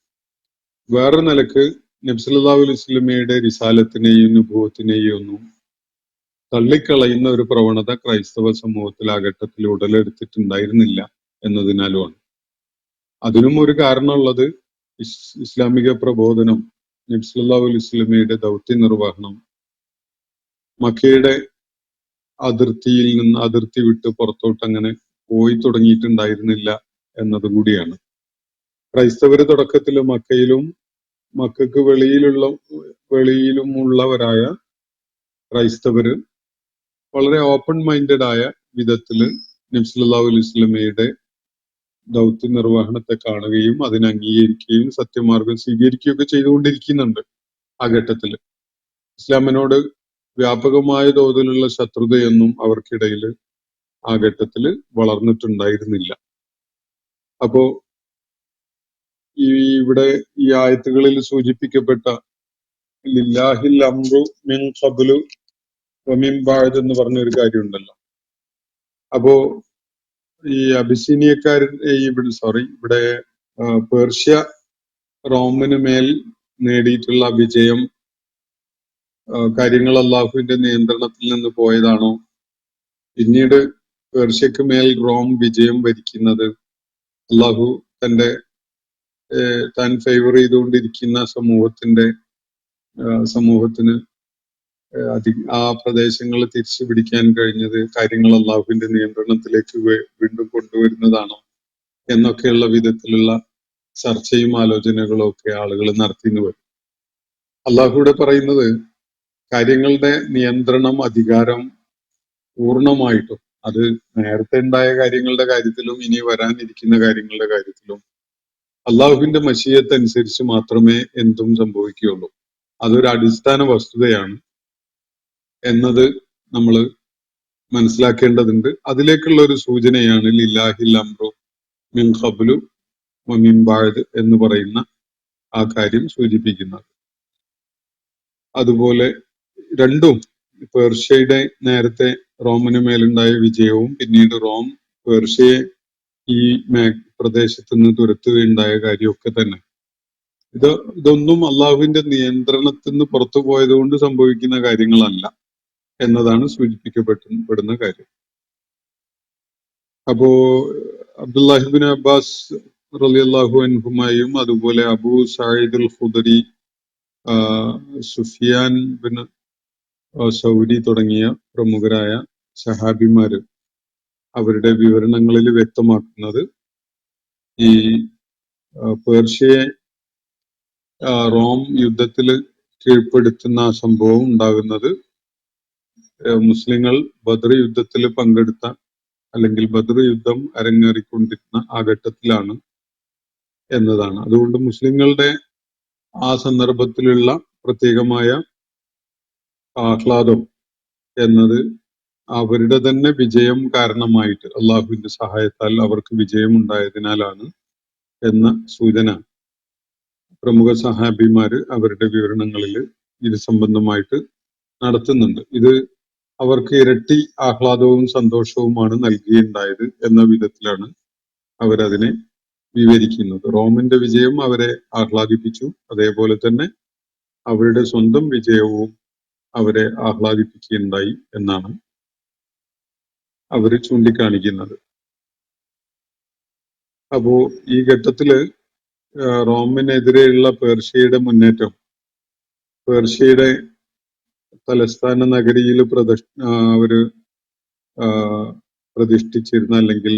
Speaker 4: വേറെ നിലക്ക് നബി സല്ലല്ലാഹു അലൈഹി വസല്ലമയുടെ റിസാലത്തിനെയും നുബുവത്തിനെയും ഒന്നും തള്ളിക്കളയുന്ന ഒരു പ്രവണത ക്രൈസ്തവ സമൂഹത്തിൽ ആ ഘട്ടത്തിൽ ഉടലെടുത്തിട്ടുണ്ടായിരുന്നില്ല എന്നതിനാലുമാണ്. അതിനും ഒരു കാരണമുള്ളത് ഇസ്ലാമിക പ്രബോധനം, നബി സല്ലല്ലാഹു അലൈഹി വസല്ലമയുടെ ദൗത്യ നിർവഹണം മക്കയുടെ അതിർത്തി വിട്ട് പുറത്തോട്ട് അങ്ങനെ പോയി തുടങ്ങിയിട്ടുണ്ടായിരുന്നില്ല എന്നതുകൂടിയാണ്. ക്രൈസ്തവര് തുടക്കത്തിൽ മക്കൾക്ക് വെളിയിലുമുള്ളവരായ ക്രൈസ്തവര് വളരെ ഓപ്പൺ മൈൻഡഡ് ആയ വിധത്തില് നബി സല്ലല്ലാഹു അലൈഹി വസല്ലമയുടെ ദൗത്യ നിർവഹണത്തെ കാണുകയും അതിനെ അംഗീകരിക്കുകയും സത്യമാർഗം സ്വീകരിക്കുകയൊക്കെ ചെയ്തുകൊണ്ടിരിക്കുന്നുണ്ട്. ആ ഘട്ടത്തില് ഇസ്ലാമിനോട് വ്യാപകമായ തോതിലുള്ള ശത്രുതയൊന്നും അവർക്കിടയിൽ ആ ഘട്ടത്തില് വളർന്നിട്ടുണ്ടായിരുന്നില്ല. അപ്പോ ഇവിടെ ഈ ആയത്തുകളിൽ സൂചിപ്പിക്കപ്പെട്ട ലില്ലാഹിൽ അംറു മിൻ ഖബ്ലു വമിൻ ബഅദ് എന്ന് പറഞ്ഞൊരു കാര്യമുണ്ടല്ലോ. അപ്പോ ഈ ഇവിടെ പേർഷ്യ റോമിന് മേൽ നേടിയിട്ടുള്ള വിജയം കാര്യങ്ങൾ അള്ളാഹുവിന്റെ നിയന്ത്രണത്തിൽ നിന്ന് പോയതാണോ? പിന്നീട് പേർഷ്യക്ക് മേൽ റോം വിജയം വരിക്കുന്നത് അള്ളാഹു തന്റെ താൻ ഫേവർ ചെയ്തുകൊണ്ടിരിക്കുന്ന സമൂഹത്തിന് ആ പ്രദേശങ്ങൾ തിരിച്ചു പിടിക്കാൻ കഴിഞ്ഞത് കാര്യങ്ങൾ അള്ളാഹുവിന്റെ നിയന്ത്രണത്തിലേക്ക് വീണ്ടും കൊണ്ടുവരുന്നതാണോ എന്നൊക്കെയുള്ള വിധത്തിലുള്ള ചർച്ചയും ആലോചനകളും ഒക്കെ ആളുകൾ നടത്തിന്ന് വരും. അള്ളാഹുവിടെ പറയുന്നത് കാര്യങ്ങളുടെ നിയന്ത്രണം, അധികാരം പൂർണ്ണമായിട്ടും അത് നേരത്തെ ഉണ്ടായ കാര്യങ്ങളുടെ കാര്യത്തിലും ഇനി വരാനിരിക്കുന്ന കാര്യങ്ങളുടെ കാര്യത്തിലും അള്ളാഹുവിന്റെ മശീയത്ത് അനുസരിച്ച് മാത്രമേ എന്തും സംഭവിക്കുകയുള്ളൂ. അതൊരു അടിസ്ഥാന വസ്തുതയാണ് എന്നത് നമ്മൾ മനസ്സിലാക്കേണ്ടതുണ്ട്. അതിലേക്കുള്ള ഒരു സൂചനയാണ് ലില്ലാഹിൽ അംറു മിൻ ഖബ്ലു വമിൻ ബഅദ് എന്ന് പറയുന്ന ആ കാര്യം സൂചിപ്പിക്കുന്നത്. അതുപോലെ രണ്ടും പേർഷ്യയുടെ നേരത്തെ റോമിന് മേലുണ്ടായ വിജയവും പിന്നീട് റോം പേർഷ്യയെ ഈ പ്രദേശത്ത് നിന്ന് തുരത്തുകയുണ്ടായ കാര്യമൊക്കെ തന്നെ ഇതൊന്നും അള്ളാഹുവിന്റെ നിയന്ത്രണത്തിൽ നിന്ന് പുറത്തു പോയത് കൊണ്ട് സംഭവിക്കുന്ന കാര്യങ്ങളല്ല എന്നതാണ് സൂചിപ്പിക്കപ്പെടുന്ന കാര്യം. അപ്പോ അബ്ദുല്ലാഹിബിൻ അബ്ബാസ് റളിയല്ലാഹു അൻഹുമായും അതുപോലെ അബൂ സഈദ് അൽ ഖുദരി, സുഫിയാൻ ബിൻ സൗരി തുടങ്ങിയ പ്രമുഖരായ സഹാബിമാര് അവരുടെ വിവരണങ്ങളിൽ വ്യക്തമാക്കുന്നത് ഈ പേർഷ്യയെ റോം യുദ്ധത്തിൽ കീഴ്പ്പെടുത്തുന്ന സംഭവം ഉണ്ടാകുന്നത് മുസ്ലിങ്ങൾ ബദർ യുദ്ധത്തിൽ പങ്കെടുത്ത അല്ലെങ്കിൽ ബദർ യുദ്ധം അരങ്ങേറിക്കൊണ്ടിരുന്ന ആ ഘട്ടത്തിലാണ് എന്നതാണ്. അതുകൊണ്ട് മുസ്ലിങ്ങളുടെ ആ സന്ദർഭത്തിലുള്ള പ്രത്യേകമായ ആഹ്ലാദം എന്നത് അവരുടെ തന്നെ വിജയം കാരണമായിട്ട് അള്ളാഹുവിന്റെ സഹായത്താൽ അവർക്ക് വിജയം ഉണ്ടായതിനാലാണ് എന്ന സൂചന പ്രമുഖ സഹാബിമാര് അവരുടെ വിവരണങ്ങളിൽ ഇത് സംബന്ധമായിട്ട് നടത്തുന്നുണ്ട്. ഇത് അവർക്ക് ഇരട്ടി ആഹ്ലാദവും സന്തോഷവുമാണ് നൽകിയുണ്ടായത് എന്ന വിധത്തിലാണ് അവരതിനെ വിവരിക്കുന്നത്. റോമിന്റെ വിജയം അവരെ ആഹ്ലാദിപ്പിച്ചു, അതേപോലെ തന്നെ അവരുടെ സ്വന്തം വിജയവും അവരെ ആഹ്ലാദിപ്പിക്കുകയുണ്ടായി എന്നാണ് അവര് ചൂണ്ടിക്കാണിക്കുന്നത്. അപ്പോ ഈ ഘട്ടത്തില് റോമിനെതിരെയുള്ള പേർഷ്യയുടെ മുന്നേറ്റം പേർഷ്യയുടെ തലസ്ഥാന നഗരിയിൽ അവര് പ്രതിഷ്ഠിച്ചിരുന്ന അല്ലെങ്കിൽ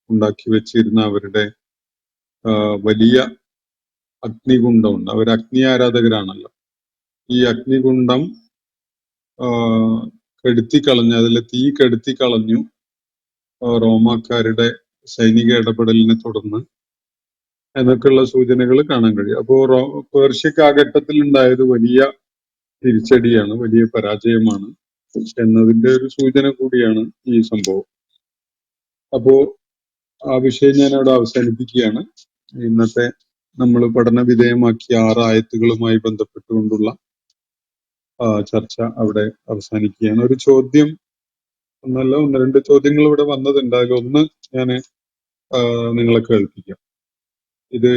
Speaker 4: ഉണ്ടാക്കി വെച്ചിരുന്ന അവരുടെ വലിയ അഗ്നികുണ്ഡമുണ്ട്. അവർ അഗ്നി ആരാധകരാണല്ലോ. ഈ അഗ്നികുണ്ഡം കെടുത്തിക്കളഞ്ഞു, അതിലെ തീ കെടുത്തിക്കളഞ്ഞു റോമാക്കാരുടെ സൈനിക ഇടപെടലിനെ തുടർന്ന് എന്നൊക്കെയുള്ള സൂചനകൾ കാണാൻ കഴിയും. അപ്പോ പേർഷ്യക്ക് ആ ഘട്ടത്തിൽ ഉണ്ടായത് വലിയ തിരിച്ചടിയാണ്, വലിയ പരാജയമാണ് എന്നതിന്റെ ഒരു സൂചന കൂടിയാണ് ഈ സംഭവം. അപ്പോ ആ വിഷയം ഞാൻ അവിടെ അവസാനിപ്പിക്കുകയാണ്. ഇന്നത്തെ നമ്മൾ പഠന വിധേയമാക്കിയ 6 ആയത്തുകളുമായി ബന്ധപ്പെട്ടുകൊണ്ടുള്ള ചർച്ച അവിടെ അവസാനിക്കുകയാണ്. ഒരു ചോദ്യം ഒന്നല്ല, 1-2 ചോദ്യങ്ങൾ ഇവിടെ വന്നതുണ്ട്. അതിലൊന്ന് ഞാൻ നിങ്ങളെ കേൾപ്പിക്കാം. ഇത്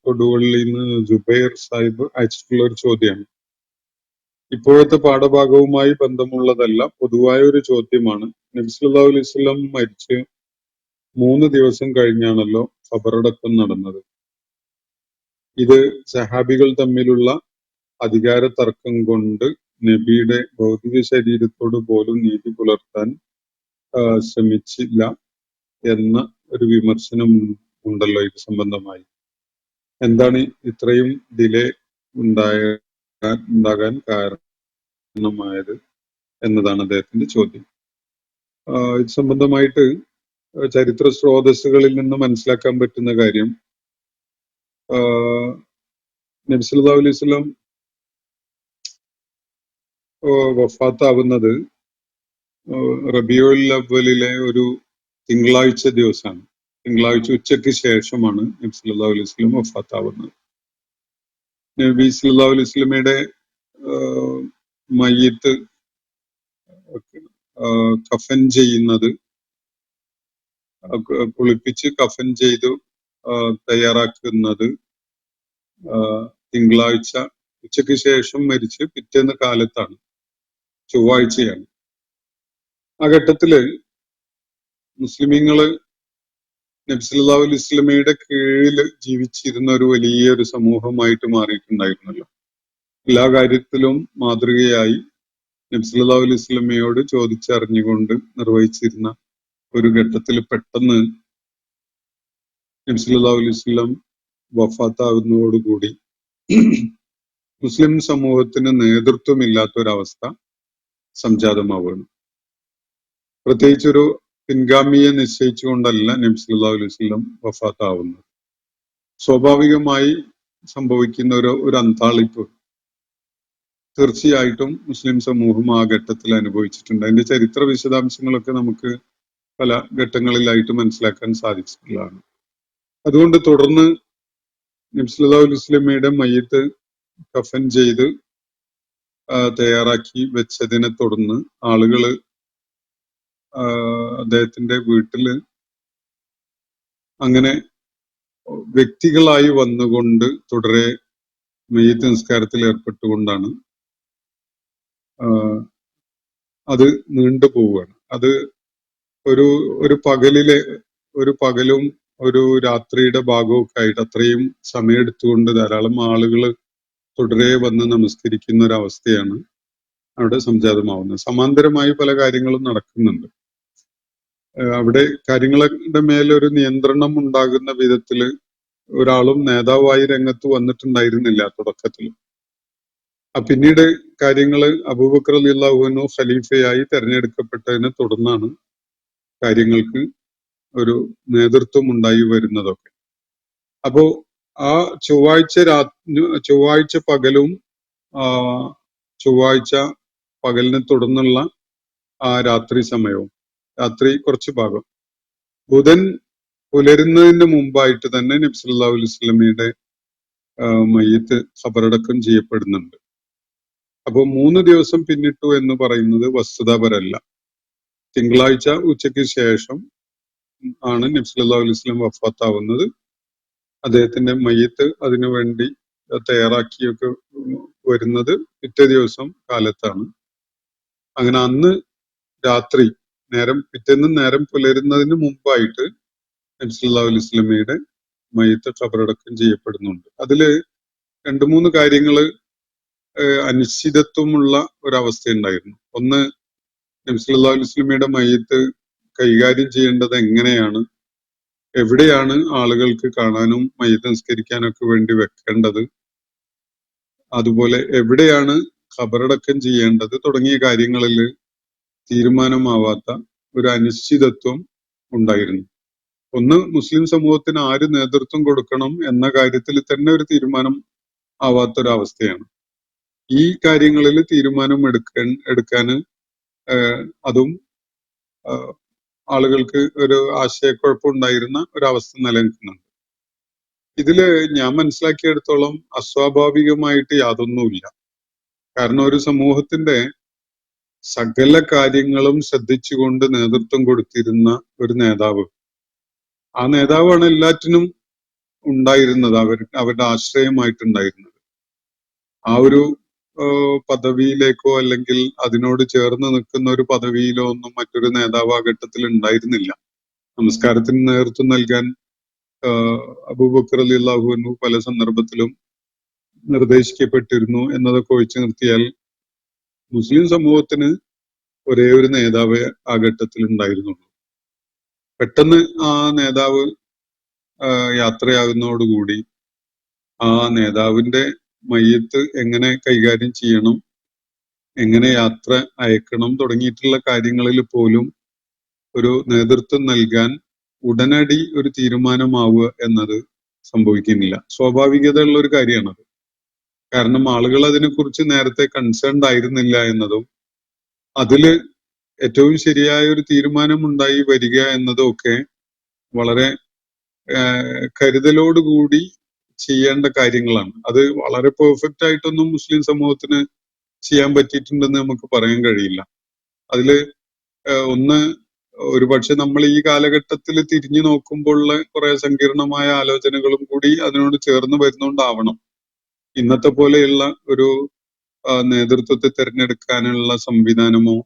Speaker 4: കൊടുവള്ളിയിൽ നിന്ന് ജുബൈർ സാഹിബ് അയച്ചിട്ടുള്ള ഒരു ചോദ്യമാണ്. ഇപ്പോഴത്തെ പാഠഭാഗവുമായി ബന്ധമുള്ളതല്ല, പൊതുവായ ഒരു ചോദ്യമാണ്. നബി സല്ലല്ലാഹു അലൈഹി വസല്ലം മരിച്ച് 3 ദിവസം കഴിഞ്ഞാണല്ലോ ഖബറടക്കം നടന്നത്. ഇത് സഹാബികൾ തമ്മിലുള്ള അധികാര തർക്കം കൊണ്ട് നബിയുടെ ഭൗതിക ശരീരത്തോട് പോലും നീതി പുലർത്താൻ ശ്രമിച്ചില്ല എന്ന ഒരു വിമർശനം ഉണ്ടല്ലോ ഇത് സംബന്ധമായി. എന്താണ് ഇത്രയും ഡിലേ ഉണ്ടാകാൻ കാരണമായത് എന്നതാണ് അദ്ദേഹത്തിന്റെ ചോദ്യം. ഇത് സംബന്ധമായിട്ട് ചരിത്ര സ്രോതസ്സുകളിൽ നിന്ന് മനസ്സിലാക്കാൻ പറ്റുന്ന കാര്യം, നബി സല്ലല്ലാഹു അലൈഹി വസല്ലം വഫാത്താവുന്നത് റബീഉൽ അവ്വലിലെ ഒരു തിങ്കളാഴ്ച ദിവസമാണ്. തിങ്കളാഴ്ച ഉച്ചയ്ക്ക് ശേഷമാണ് നബി സല്ലല്ലാഹു അലൈഹി വസല്ലം വഫാത്താവുന്നത്. നബി സല്ലല്ലാഹു അലൈഹി വസല്ലമയുടെ മയ്യിത്ത് കഫൻ ചെയ്യുന്നത്, കുളിപ്പിച്ച് കഫൻ ചെയ്തു തയ്യാറാക്കുന്നത് തിങ്കളാഴ്ച ഉച്ചയ്ക്ക് ശേഷം മരിച്ച് പിറ്റേന്ന് കാലത്താണ്. ചൊവ്വാഴ്ചയാണ്. ആ ഘട്ടത്തില് മുസ്ലിമീങ്ങള് നബി സല്ലല്ലാഹു അലൈഹി വസല്ലമയുടെ കീഴിൽ ജീവിച്ചിരുന്ന ഒരു വലിയൊരു സമൂഹമായിട്ട് മാറിയിട്ടുണ്ടായിരുന്നല്ലോ. എല്ലാ കാര്യത്തിലും മാതൃകയായി നബി സല്ലല്ലാഹു അലൈഹി വസല്ലമയോട് ചോദിച്ചറിഞ്ഞുകൊണ്ട് നിർവഹിച്ചിരുന്ന ഒരു ഘട്ടത്തിൽ പെട്ടെന്ന് നബി സല്ലല്ലാഹു അലൈഹി വസല്ലം വഫാത്താകുന്നതോടുകൂടി മുസ്ലിം സമൂഹത്തിന് നേതൃത്വമില്ലാത്തൊരവസ്ഥ സംജാതമാവുകയാണ്. പ്രത്യേകിച്ചൊരു പിൻഗാമിയെ നിശ്ചയിച്ചുകൊണ്ടല്ല നബി സല്ലല്ലാഹു അലൈഹി വസല്ലം വഫാത്താവുന്നത്. സ്വാഭാവികമായി സംഭവിക്കുന്ന ഒരു അന്താളിപ്പ് തീർച്ചയായിട്ടും മുസ്ലിം സമൂഹം ആ ഘട്ടത്തിൽ അനുഭവിച്ചിട്ടുണ്ട്. അതിന്റെ ചരിത്ര വിശദാംശങ്ങളൊക്കെ നമുക്ക് പല ഘട്ടങ്ങളിലായിട്ട് മനസ്സിലാക്കാൻ സാധിച്ചിട്ടുള്ളതാണ്. അതുകൊണ്ട് തുടർന്ന് നബി സല്ലല്ലാഹു അലൈഹി വസല്ലമയുടെ മയ്യിത്ത് കഫൻ ചെയ്ത് തയ്യാറാക്കി വെച്ചതിനെ തുടർന്ന് ആളുകള് അദ്ദേഹത്തിന്റെ വീട്ടില് അങ്ങനെ വ്യക്തികളായി വന്നുകൊണ്ട് തുടരെ മയ്യിത്ത് നിസ്കാരത്തിൽ ഏർപ്പെട്ടുകൊണ്ടാണ് അത് നീണ്ടുപോവുകയാണ്. അത് ഒരു പകലും ഒരു രാത്രിയുടെ ഭാഗമൊക്കെ ആയിട്ട് അത്രയും സമയമെടുത്തുകൊണ്ട് ധാരാളം ആളുകൾ തുടരെ വന്ന് നമസ്കരിക്കുന്ന ഒരു അവസ്ഥയാണ് അവിടെ സംജാതമാവുന്നത്. സമാന്തരമായി പല കാര്യങ്ങളും നടക്കുന്നുണ്ട്. അവിടെ കാര്യങ്ങളുടെ മേലൊരു നിയന്ത്രണം ഉണ്ടാകുന്ന വിധത്തില് ഒരാളും നേതാവായി രംഗത്ത് വന്നിട്ടുണ്ടായിരുന്നില്ല തുടക്കത്തിൽ. പിന്നീട് കാര്യങ്ങള് അബൂബക്കർ റളിയല്ലാഹു അൻഹു ഖലീഫയായി തെരഞ്ഞെടുക്കപ്പെട്ടതിനെ തുടർന്നാണ് കാര്യങ്ങൾക്ക് ഒരു നേതൃത്വം ഉണ്ടായി വരുന്നതൊക്കെ. അപ്പോ ആ ചൊവ്വാഴ്ച പകലും ചൊവ്വാഴ്ച പകലിനെ തുടർന്നുള്ള ആ രാത്രി സമയവും, രാത്രി കുറച്ച് ഭാഗം, ബുധൻ പുലരുന്നതിന് മുമ്പായിട്ട് തന്നെ നബി സല്ലല്ലാഹു അലൈഹി വസല്ലമയുടെ മയ്യിത്ത് ഖബറടക്കം ചെയ്യപ്പെടുന്നുണ്ട്. അപ്പൊ 3 ദിവസം പിന്നിട്ടു എന്ന് പറയുന്നത് വസ്തുതാപരമല്ല. തിങ്കളാഴ്ച ഉച്ചയ്ക്ക് ശേഷം ആണ് നബി സല്ലല്ലാഹു അലൈഹി വസല്ലം വഫാത്താവുന്നത്. അദ്ദേഹത്തിന്റെ മയ്യിത്ത് അതിനുവേണ്ടി തയ്യാറാക്കിയൊക്കെ വരുന്നത് പിറ്റേ ദിവസം കാലത്താണ്. അങ്ങനെ അന്ന് രാത്രി പിറ്റേന്ന് നേരം പുലരുന്നതിന് മുമ്പായിട്ട് നബി സല്ലല്ലാഹു അലൈഹി വസല്ലമയുടെ മയ്യിത്ത് ഖബറടക്കം ചെയ്യപ്പെടുന്നുണ്ട്. അതില് 2-3 കാര്യങ്ങള് അനിശ്ചിതത്വമുള്ള ഒരവസ്ഥ ഉണ്ടായിരുന്നു. ഒന്ന്, നബി സല്ലല്ലാഹു അലൈഹി വസല്ലമയുടെ മയ്യിത്ത് കൈകാര്യം ചെയ്യേണ്ടത് എങ്ങനെയാണ്, എവിടെയാണ് ആളുകൾക്ക് കാണാനും മയ്യിത്ത് നിസ്കരിക്കാനൊക്കെ വേണ്ടി വെക്കേണ്ടത്, അതുപോലെ എവിടെയാണ് ഖബറടക്കം ചെയ്യേണ്ടത് തുടങ്ങിയ കാര്യങ്ങളിൽ തീരുമാനമാവാത്ത ഒരു അനിശ്ചിതത്വം ഉണ്ടായിരുന്നു. ഒന്ന്, മുസ്ലിം സമൂഹത്തിന് ആര് നേതൃത്വം കൊടുക്കണം എന്ന കാര്യത്തിൽ തന്നെ ഒരു തീരുമാനം ആവാത്തൊരവസ്ഥയാണ്. ഈ കാര്യങ്ങളിൽ തീരുമാനം എടുക്കാൻ അതും ആളുകൾക്ക് ഒരു ആശയക്കുഴപ്പമുണ്ടായിരുന്ന ഒരവസ്ഥ നിലനിൽക്കുന്നുണ്ട്. ഇതില് ഞാൻ മനസ്സിലാക്കിയെടുത്തോളം അസ്വാഭാവികമായിട്ട് യാതൊന്നുമില്ല. കാരണം ഒരു സമൂഹത്തിന്റെ സകല കാര്യങ്ങളും ശ്രദ്ധിച്ചുകൊണ്ട് നേതൃത്വം കൊടുത്തിരുന്ന ഒരു നേതാവ്, ആ നേതാവാണ് എല്ലാറ്റിനും ഉണ്ടായിരുന്നത്, അവരുടെ ആശ്രയമായിട്ടുണ്ടായിരുന്നത്. ആ ഒരു പദവിയിലേക്കോ അല്ലെങ്കിൽ അതിനോട് ചേർന്ന് നിൽക്കുന്ന ഒരു പദവിയിലോ ഒന്നും മറ്റൊരു നേതാവ് ആ ഘട്ടത്തിൽ ഉണ്ടായിരുന്നില്ല. നമസ്കാരത്തിന് നേതൃത്വം നൽകാൻ അബൂബക്കർ റളിയല്ലാഹു അൻഹു പല സന്ദർഭത്തിലും നിർദ്ദേശിക്കപ്പെട്ടിരുന്നു എന്നതൊക്കെ ഒഴിച്ചു നിർത്തിയാൽ മുസ്ലിം സമൂഹത്തിന് ഒരേ ഒരു നേതാവ് ആ ഘട്ടത്തിൽ ഉണ്ടായിരുന്നുള്ളൂ. പെട്ടെന്ന് ആ നേതാവ് യാത്രയാകുന്നതോടുകൂടി ആ നേതാവിന്റെ മയ്യിത്ത് എങ്ങനെ കൈകാര്യം ചെയ്യണം, എങ്ങനെ യാത്ര അയക്കണം തുടങ്ങിയിട്ടുള്ള കാര്യങ്ങളിൽ പോലും ഒരു നേതൃത്വം നൽകാൻ ഉടനടി ഒരു തീരുമാനമാവുക എന്നത് സംഭവിക്കുന്നില്ല. സ്വാഭാവികതയുള്ള ഒരു കാര്യമാണത്. കാരണം ആളുകൾ അതിനെക്കുറിച്ച് നേരത്തെ കൺസേൺഡ് ആയിരുന്നില്ല എന്നതും അതില് ഏറ്റവും ശരിയായ ഒരു തീരുമാനം ഉണ്ടായി വരിക എന്നതും ഒക്കെ വളരെ കരുതലോടുകൂടി ചെയ്യേണ്ട കാര്യങ്ങളാണ്. അത് വളരെ പെർഫെക്റ്റ് ആയിട്ടൊന്നും മുസ്ലിം സമൂഹത്തിന് ചെയ്യാൻ പറ്റിയിട്ടുണ്ടെന്ന് നമുക്ക് പറയാൻ കഴിയില്ല. അതില് ഒന്ന്, ഒരുപക്ഷെ നമ്മൾ ഈ കാലഘട്ടത്തിൽ തിരിഞ്ഞു നോക്കുമ്പോഴുള്ള കുറെ സങ്കീർണമായ ആലോചനകളും കൂടി അതിനോട് ചേർന്ന് വരുന്നോണ്ടാവണം ഇന്നത്തെ പോലെയുള്ള ഒരു നേതൃത്വത്തെ തിരഞ്ഞെടുക്കാനുള്ള സംവിധാനമോ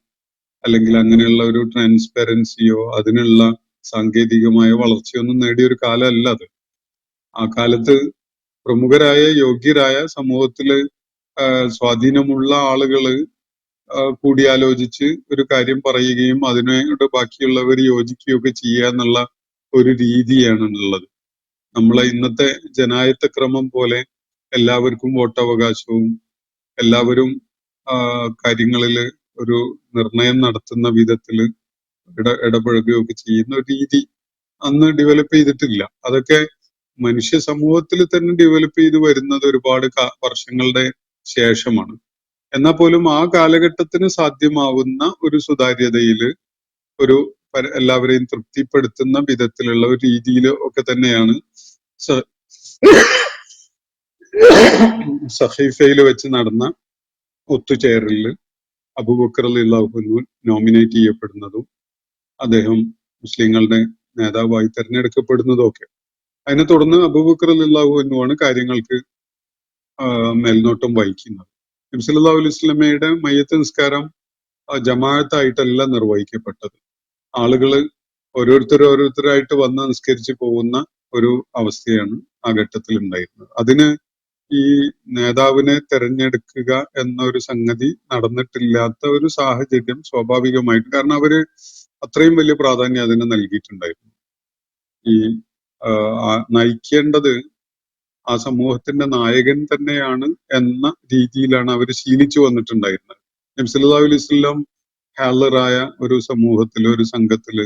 Speaker 4: അല്ലെങ്കിൽ അങ്ങനെയുള്ള ഒരു ട്രാൻസ്പെറൻസിയോ അതിനുള്ള സാങ്കേതികമായ വളർച്ചയൊന്നും നേടിയ ഒരു കാലമല്ല അത്. ആ കാലത്ത് പ്രമുഖരായ യോഗ്യരായ സമൂഹത്തില് സ്വാധീനമുള്ള ആളുകള് കൂടിയാലോചിച്ച് ഒരു കാര്യം പറയുകയും അതിനോട് ബാക്കിയുള്ളവർ യോജിക്കുകയൊക്കെ ചെയ്യുക എന്നുള്ള ഒരു രീതിയാണ് ഉള്ളത്. നമ്മളെ ഇന്നത്തെ ജനായത്ത ക്രമം പോലെ എല്ലാവർക്കും വോട്ടവകാശവും എല്ലാവരും കാര്യങ്ങളില് ഒരു നിർണയം നടത്തുന്ന വിധത്തില് ഇടപഴകുകയൊക്കെ ചെയ്യുന്ന ഒരു രീതി അന്ന് ഡെവലപ്പ് ചെയ്തിട്ടില്ല. അതൊക്കെ മനുഷ്യ സമൂഹത്തിൽ തന്നെ ഡെവലപ്പ് ചെയ്ത് വരുന്നത് ഒരുപാട് വർഷങ്ങളുടെ ശേഷമാണ്. എന്നാൽ പോലും ആ കാലഘട്ടത്തിന് സാധ്യമാവുന്ന ഒരു സുതാര്യതയില് ഒരു എല്ലാവരെയും തൃപ്തിപ്പെടുത്തുന്ന വിധത്തിലുള്ള ഒരു രീതിയിൽ ഒക്കെ തന്നെയാണ് സഹീഫയിൽ വെച്ച് നടന്ന ഒത്തുചേരലില് അബൂബക്കർ റളിയല്ലാഹു അൻഹു നോമിനേറ്റ് ചെയ്യപ്പെടുന്നതും അദ്ദേഹം മുസ്ലിങ്ങളുടെ നേതാവായി തെരഞ്ഞെടുക്കപ്പെടുന്നതും ഒക്കെ. അതിനെ തുടർന്ന് അബൂബക്കർ റളിയല്ലാഹു അൻഹുവാണ് കാര്യങ്ങൾക്ക് മേൽനോട്ടം വഹിക്കുന്നത്. നബി സല്ലല്ലാഹു അലൈഹി വസല്ലമയുടെ മയ്യത്ത് നിസ്കാരം ജമാഅത്തായിട്ടല്ല നിർവഹിക്കപ്പെട്ടത്. ആളുകള് ഓരോരുത്തരായിട്ട് വന്ന് നിസ്കരിച്ച് പോകുന്ന ഒരു അവസ്ഥയാണ് ആ ഘട്ടത്തിൽ ഉണ്ടായിരുന്നത്. അതിന് ഈ നേതാവിനെ തെരഞ്ഞെടുക്കുക എന്ന ഒരു സംഗതി നടന്നിട്ടില്ലാത്ത ഒരു സാഹചര്യം സ്വാഭാവികമായിട്ട്, കാരണം അവര് അത്രയും വലിയ പ്രാധാന്യം അതിന് നൽകിയിട്ടുണ്ടായിരുന്നു. ഈ നയിക്കേണ്ടത് ആ സമൂഹത്തിന്റെ നായകൻ തന്നെയാണ് എന്ന രീതിയിലാണ് അവർ ശീലിച്ചു വന്നിട്ടുണ്ടായിരുന്നത്. നബി സല്ലല്ലാഹു അലൈഹി വസല്ലം ഹാളിറായ ഒരു സമൂഹത്തില് ഒരു സംഘത്തില്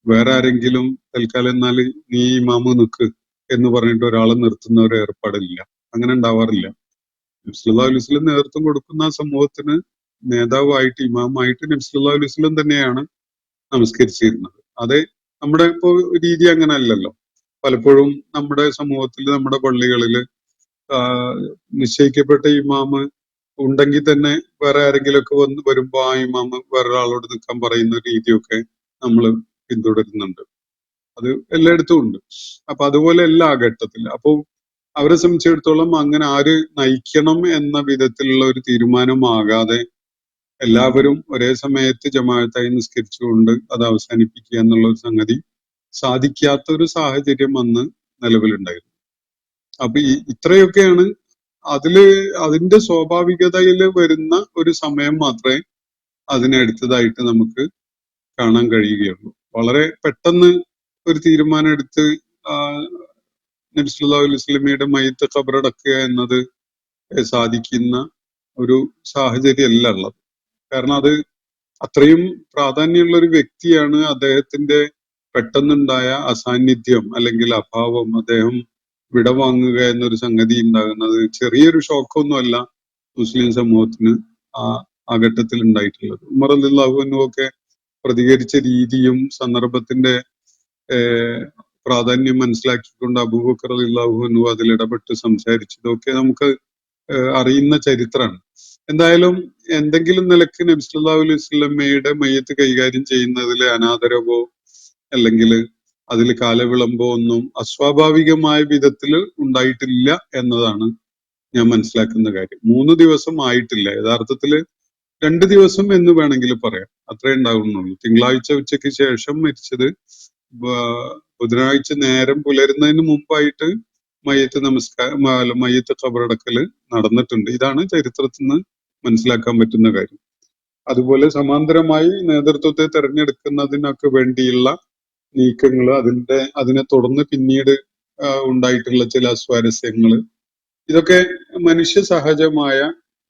Speaker 4: വേറെ ആരെങ്കിലും തൽക്കാലം എന്നാല് നീ ഇമാമ് നിക്ക് എന്ന് പറഞ്ഞിട്ട് ഒരാളെ നിർത്തുന്ന ഒരു ഏർപ്പാടില്ല. അങ്ങനെ ഉണ്ടാവാറില്ല. നബി സല്ലല്ലാഹു അലൈഹി വസല്ലം നേതൃത്വം കൊടുക്കുന്ന ആ സമൂഹത്തിന് നേതാവായിട്ട് ഇമാമായിട്ട് നബി സല്ലല്ലാഹു അലൈഹി വസല്ലം തന്നെയാണ് നമസ്കരിച്ചിരുന്നത്. അതെ, നമ്മുടെ ഇപ്പോ രീതി അങ്ങനെ അല്ലല്ലോ. പലപ്പോഴും നമ്മുടെ സമൂഹത്തിൽ നമ്മുടെ പള്ളികളില് നിശ്ചയിക്കപ്പെട്ട ഇമാമ് ഉണ്ടെങ്കിൽ തന്നെ വേറെ ആരെങ്കിലും ഒക്കെ വരുമ്പോ ആ ഇമാമ് വേറൊരാളോട് നിൽക്കാൻ പറയുന്ന രീതിയൊക്കെ നമ്മൾ പിന്തുടരുന്നുണ്ട്. അത് എല്ലായിടത്തും ഉണ്ട്. അപ്പൊ അതുപോലെ അല്ല ആ ഘട്ടത്തിൽ. അപ്പൊ അവരെ സംബന്ധിച്ചിടത്തോളം അങ്ങനെ ആര് നയിക്കണം എന്ന വിധത്തിലുള്ള ഒരു തീരുമാനമാകാതെ എല്ലാവരും ഒരേ സമയത്ത് ജമാഅത്തായി നിസ്കരിച്ചുകൊണ്ട് അത് അവസാനിപ്പിക്കുക എന്നുള്ള ഒരു സംഗതി സാധിക്കാത്ത ഒരു സാഹചര്യം അന്ന് നിലവിലുണ്ടായിരുന്നു. അപ്പൊ ഇത്രയൊക്കെയാണ് അതിന്റെ സ്വാഭാവികതയിൽ വരുന്ന ഒരു സമയം മാത്രമേ അതിനടുത്തതായിട്ട് നമുക്ക് കാണാൻ കഴിയുകയുള്ളൂ. വളരെ പെട്ടെന്ന് ഒരു തീരുമാനം എടുത്ത് നബി സല്ലല്ലാഹു അലൈഹി വസല്ലമയുടെ മയ്യിത്ത് ഖബറടക്കുക എന്നത് സാധിക്കുന്ന ഒരു സാഹചര്യമല്ല ഉള്ളത്. കാരണം അത് അത്രയും പ്രാധാന്യമുള്ള ഒരു വ്യക്തിയാണ്. അദ്ദേഹത്തിന്റെ പെട്ടെന്നുണ്ടായ അസാന്നിധ്യം അല്ലെങ്കിൽ അഭാവം, അദ്ദേഹം വിടവാങ്ങുക എന്നൊരു സംഗതി ഉണ്ടാകുന്നത് ചെറിയൊരു ഷോക്കൊന്നുമല്ല മുസ്ലിം സമൂഹത്തിന് ആ ഘട്ടത്തിൽ ഉണ്ടായിട്ടുള്ളത്. ഉമർ റളിയല്ലാഹു അൻഹു ഒക്കെ പ്രതികരിച്ച രീതിയും സന്ദർഭത്തിന്റെ പ്രാധാന്യം മനസ്സിലാക്കിക്കൊണ്ട് അബൂബക്കർ റളിയല്ലാഹു അൻഹു അതിലിടപെട്ട് സംസാരിച്ചതൊക്കെ നമുക്ക് അറിയുന്ന ചരിത്രമാണ്. എന്തായാലും എന്തെങ്കിലും നിലക്ക് നബി സല്ലല്ലാഹു അലൈഹി വസല്ലമയുടെ മയ്യത്ത് കൈകാര്യം ചെയ്യുന്നതിൽ അനാദരവോ അല്ലെങ്കിൽ അതിൽ കാലവിളമ്പോ ഒന്നും അസ്വാഭാവികമായ വിധത്തിൽ ഉണ്ടായിട്ടില്ല എന്നതാണ് ഞാൻ മനസ്സിലാക്കുന്ന കാര്യം. 3 ദിവസം ആയിട്ടില്ല, യഥാർത്ഥത്തില് 2 ദിവസം എന്ന് വേണമെങ്കിൽ പറയാം, അത്രേ ഉണ്ടാവുന്നുള്ളൂ. തിങ്കളാഴ്ച ഉച്ചയ്ക്ക് ശേഷം മരിച്ചത് ബുധനാഴ്ച നേരം പുലരുന്നതിന് മുമ്പായിട്ട് മയ്യത്ത് ഖബറടക്കല് നടന്നിട്ടുണ്ട്. ഇതാണ് ചരിത്രത്തിൽ നിന്ന് മനസ്സിലാക്കാൻ പറ്റുന്ന കാര്യം. അതുപോലെ സമാന്തരമായി നേതൃത്വത്തെ തെരഞ്ഞെടുക്കുന്നതിനൊക്കെ വേണ്ടിയുള്ള നീക്കങ്ങള്, അതിനെ തുടർന്ന് പിന്നീട് ഉണ്ടായിട്ടുള്ള ചില സ്വാരസ്യങ്ങള്, ഇതൊക്കെ മനുഷ്യ സഹജമായ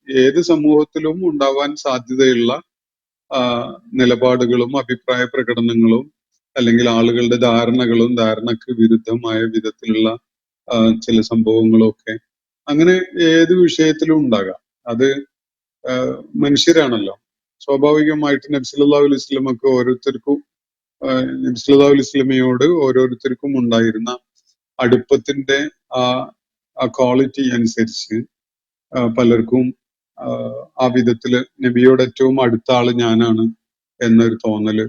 Speaker 4: ഏത് സമൂഹത്തിലും ഉണ്ടാവാൻ സാധ്യതയുള്ള നിലപാടുകളും അഭിപ്രായ പ്രകടനങ്ങളും അല്ലെങ്കിൽ ആളുകളുടെ ധാരണക്ക് വിരുദ്ധമായ വിധത്തിലുള്ള ചില സംഭവങ്ങളും ഒക്കെ അങ്ങനെ ഏത് വിഷയത്തിലും ഉണ്ടാകാം. അത് മനുഷ്യരാണല്ലോ. സ്വാഭാവികമായിട്ട് നബി സല്ലല്ലാഹു അലൈഹി വസല്ലമക്ക് നബി സല്ലല്ലാഹു അലൈഹി വസല്ലമയോട് ഓരോരുത്തർക്കും ഉണ്ടായിരുന്ന അടുപ്പത്തിന്റെ ആ ക്വാളിറ്റി അനുസരിച്ച് പലർക്കും ആ വിധത്തില് നബിയോട് ഏറ്റവും അടുത്ത ആള് ഞാനാണ് എന്നൊരു തോന്നല്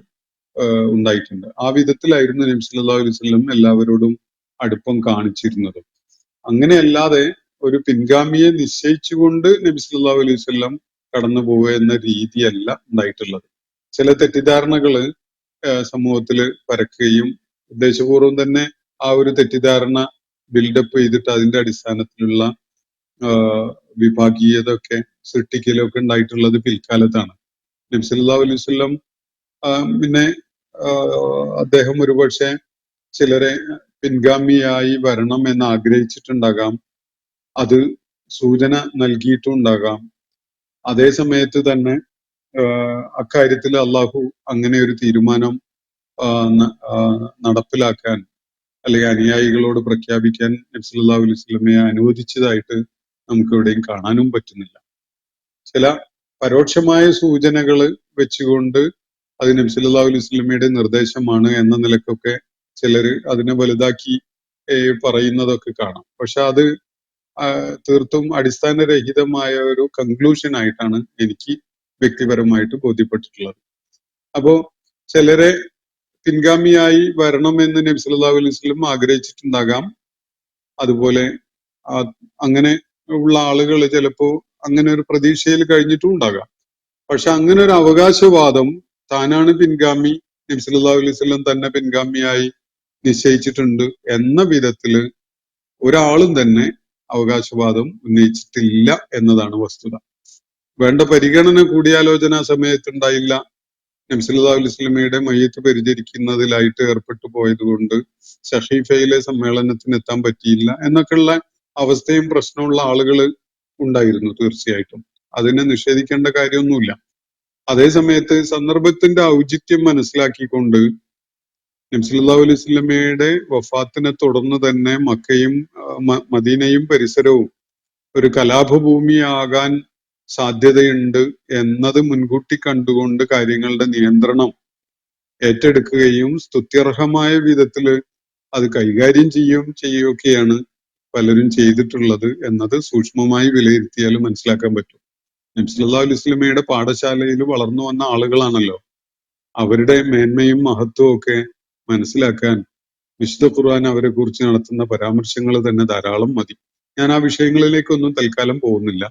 Speaker 4: ഉണ്ടായിട്ടുണ്ട്. ആ വിധത്തിലായിരുന്നു നബി സല്ലല്ലാഹു അലൈഹി വസല്ലം എല്ലാവരോടും അടുപ്പം കാണിച്ചിരുന്നത്. അങ്ങനെയല്ലാതെ ഒരു പിൻഗാമിയെ നിശ്ചയിച്ചുകൊണ്ട് നബി സല്ലല്ലാഹു അലൈഹി വസല്ലം കടന്നു പോവുക എന്ന രീതിയല്ല ഉണ്ടായിട്ടുള്ളത്. ചില തെറ്റിദ്ധാരണകള് സമൂഹത്തിൽ പരക്കുകയും ഉദ്ദേശപൂർവം തന്നെ ആ ഒരു തെറ്റിദ്ധാരണ ബിൽഡപ്പ് ചെയ്തിട്ട് അതിന്റെ അടിസ്ഥാനത്തിലുള്ള വിഭാഗീയത ഒക്കെ സൃഷ്ടിക്കലൊക്കെ ഉണ്ടായിട്ടുള്ളത് പിൽക്കാലത്താണ്. നബി സല്ലല്ലാഹു അലൈഹി വസല്ലം പിന്നെ അദ്ദേഹം ഒരുപക്ഷെ ചിലരെ പിൻഗാമിയായി വരണം എന്ന് ആഗ്രഹിച്ചിട്ടുണ്ടാകാം, അത് സൂചന നൽകിയിട്ടുണ്ടാകാം. അതേ സമയത്ത് തന്നെ അക്കാര്യത്തിൽ അള്ളാഹു അങ്ങനെ ഒരു തീരുമാനം നടപ്പിലാക്കാൻ അല്ലെങ്കിൽ അനുയായികളോട് പ്രഖ്യാപിക്കാൻ നബി സല്ലല്ലാഹു അലൈഹി വസല്ലമയെ അനുവദിച്ചതായിട്ട് നമുക്ക് എവിടെയും കാണാനും പറ്റുന്നില്ല. ചില പരോക്ഷമായ സൂചനകൾ വെച്ചുകൊണ്ട് അത് നബി സല്ലല്ലാഹു അലൈഹി വസല്ലമയുടെ നിർദ്ദേശമാണ് എന്ന നിലക്കൊക്കെ ചിലര് അതിനെ വലുതാക്കി പറയുന്നതൊക്കെ കാണാം. പക്ഷെ അത് തീർത്തും അടിസ്ഥാനരഹിതമായ ഒരു കൺക്ലൂഷൻ ആയിട്ടാണ് എനിക്ക് വ്യക്തിപരമായിട്ട് ബോധ്യപ്പെട്ടിട്ടുള്ളത്. അപ്പോ ചിലരെ പിൻഗാമിയായി വരണമെന്ന് നബി സല്ലല്ലാഹു അലൈഹി വസല്ലം ആഗ്രഹിച്ചിട്ടുണ്ടാകാം. അതുപോലെ അങ്ങനെ ഉള്ള ആളുകൾ ചിലപ്പോ അങ്ങനെ ഒരു പ്രതീക്ഷയിൽ കഴിഞ്ഞിട്ടും ഉണ്ടാകാം. പക്ഷെ അങ്ങനെ ഒരു അവകാശവാദം താനാണ് പിൻഗാമി, നബി സല്ലല്ലാഹു അലൈഹി വസല്ലം തന്നെ പിൻഗാമിയായി നിശ്ചയിച്ചിട്ടുണ്ട് എന്ന വിധത്തില് ഒരാളും തന്നെ അവകാശവാദം ഉന്നയിച്ചിട്ടില്ല എന്നതാണ് വസ്തുത. വേണ്ട പരിഗണന കൂടിയാലോചന സമയത്തുണ്ടായില്ല. നബി സല്ലല്ലാഹു അലൈഹി വസല്ലമയുടെ മയ്യിത്ത് പരിചരിക്കുന്നതിലായിട്ട് ഏർപ്പെട്ടു പോയത് കൊണ്ട് സഹീഫയിലെ സമ്മേളനത്തിന് എത്താൻ പറ്റിയില്ല എന്നൊക്കെയുള്ള അവസ്ഥയും പ്രശ്നമുള്ള ആളുകൾ ഉണ്ടായിരുന്നു. തീർച്ചയായിട്ടും അതിനെ നിഷേധിക്കേണ്ട കാര്യമൊന്നുമില്ല. അതേ സമയത്ത് സന്ദർഭത്തിന്റെ ഔചിത്യം മനസ്സിലാക്കിക്കൊണ്ട് നബി സല്ലല്ലാഹു അലൈഹി വസല്ലമയുടെ വഫാത്തിനെ തുടർന്ന് തന്നെ മക്കയും മദീനയും പരിസരവും ഒരു കലാപഭൂമിയാകാൻ സാധ്യതയുണ്ട് എന്നത് മുൻകൂട്ടി കണ്ടുകൊണ്ട് കാര്യങ്ങളുടെ നിയന്ത്രണം ഏറ്റെടുക്കുകയും സ്തുത്യർഹമായ വിധത്തില് അത് കൈകാര്യം ചെയ്യുകയൊക്കെയാണ് പലരും ചെയ്തിട്ടുള്ളത് എന്നത് സൂക്ഷ്മമായി വിലയിരുത്തിയാൽ മനസ്സിലാക്കാൻ പറ്റും. നബി സല്ലല്ലാഹു അലൈഹി വസല്ലമയുടെ പാഠശാലയിൽ വളർന്നു വന്ന ആളുകളാണല്ലോ. അവരുടെ മേന്മയും മഹത്വവും ഒക്കെ മനസ്സിലാക്കാൻ വിശുദ്ധ ഖുർആൻ അവരെ കുറിച്ച് നടത്തുന്ന പരാമർശങ്ങൾ തന്നെ ധാരാളം മതി. ഞാൻ ആ വിഷയങ്ങളിലേക്കൊന്നും തൽക്കാലം പോകുന്നില്ല.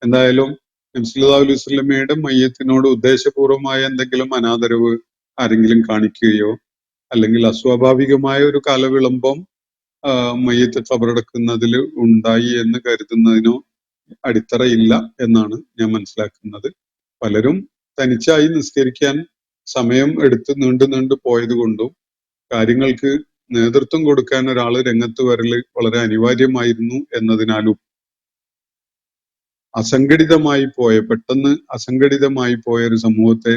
Speaker 4: എന്തായാലും നബി സല്ലല്ലാഹു അലൈഹി വസല്ലമയുടെ മയ്യത്തിനോട് ഉദ്ദേശപൂർവമായ എന്തെങ്കിലും അനാദരവ് ആരെങ്കിലും കാണിക്കുകയോ അല്ലെങ്കിൽ അസ്വാഭാവികമായ ഒരു കാലവിളംബം മയ്യത്ത് ഖബറടക്കുന്നതിൽ ഉണ്ടായി എന്ന് കരുതുന്നതിനോ അടിത്തറയില്ല എന്നാണ് ഞാൻ മനസ്സിലാക്കുന്നത്. പലരും തനിച്ചായി നിസ്കരിക്കാൻ സമയം എടുത്ത് നീണ്ടു പോയത് കൊണ്ടും കാര്യങ്ങൾക്ക് നേതൃത്വം കൊടുക്കാൻ ഒരാൾ രംഗത്ത് വരല് വളരെ അനിവാര്യമായിരുന്നു എന്നതിനാലും പെട്ടെന്ന് അസംഘടിതമായി പോയ ഒരു സമൂഹത്തെ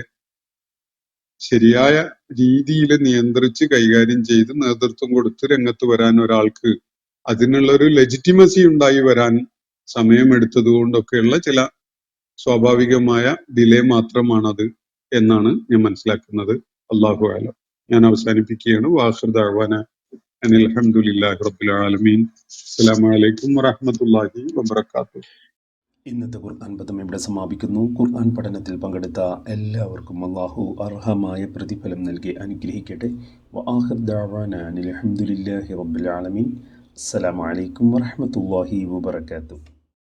Speaker 4: ശരിയായ രീതിയിൽ നിയന്ത്രിച്ച് കൈകാര്യം ചെയ്ത് നേതൃത്വം കൊടുത്ത് രംഗത്ത് വരാൻ ഒരാൾക്ക് അതിനുള്ള ഒരു ലെജിറ്റിമസി ഉണ്ടായി വരാൻ സമയമെടുത്തത് കൊണ്ടൊക്കെയുള്ള ചില സ്വാഭാവികമായ ഡിലേ മാത്രമാണത് എന്നാണ് ഞാൻ മനസ്സിലാക്കുന്നത്. അല്ലാഹു അഅലം. ഞാൻ അവസാനിപ്പിക്കുകയാണ്. വാഖിർ ദഅവാന അനിൽ ഹംദുലില്ലാഹി റബ്ബിൽ ആലമീൻ. അസ്സലാമു അലൈക്കും വറഹ്മത്തുള്ളാഹി വബറകാതുഹു.
Speaker 3: ഇന്നത്തെ ഖുർആൻ പദം ഇവിടെ സമാപിക്കുന്നു. ഖുർആൻ പഠനത്തിൽ പങ്കെടുത്ത എല്ലാവർക്കും അല്ലാഹു അർഹമായ പ്രതിഫലം നൽകി അനുഗ്രഹിക്കട്ടെ. വആഖിർ ദഅവാന അനിൽ ഹംദുലില്ലാഹി റബ്ബിൽ ആലമീൻ. അസ്സലാമു അലൈക്കും വറഹ്മത്തുള്ളാഹി വബറകാതുഹു.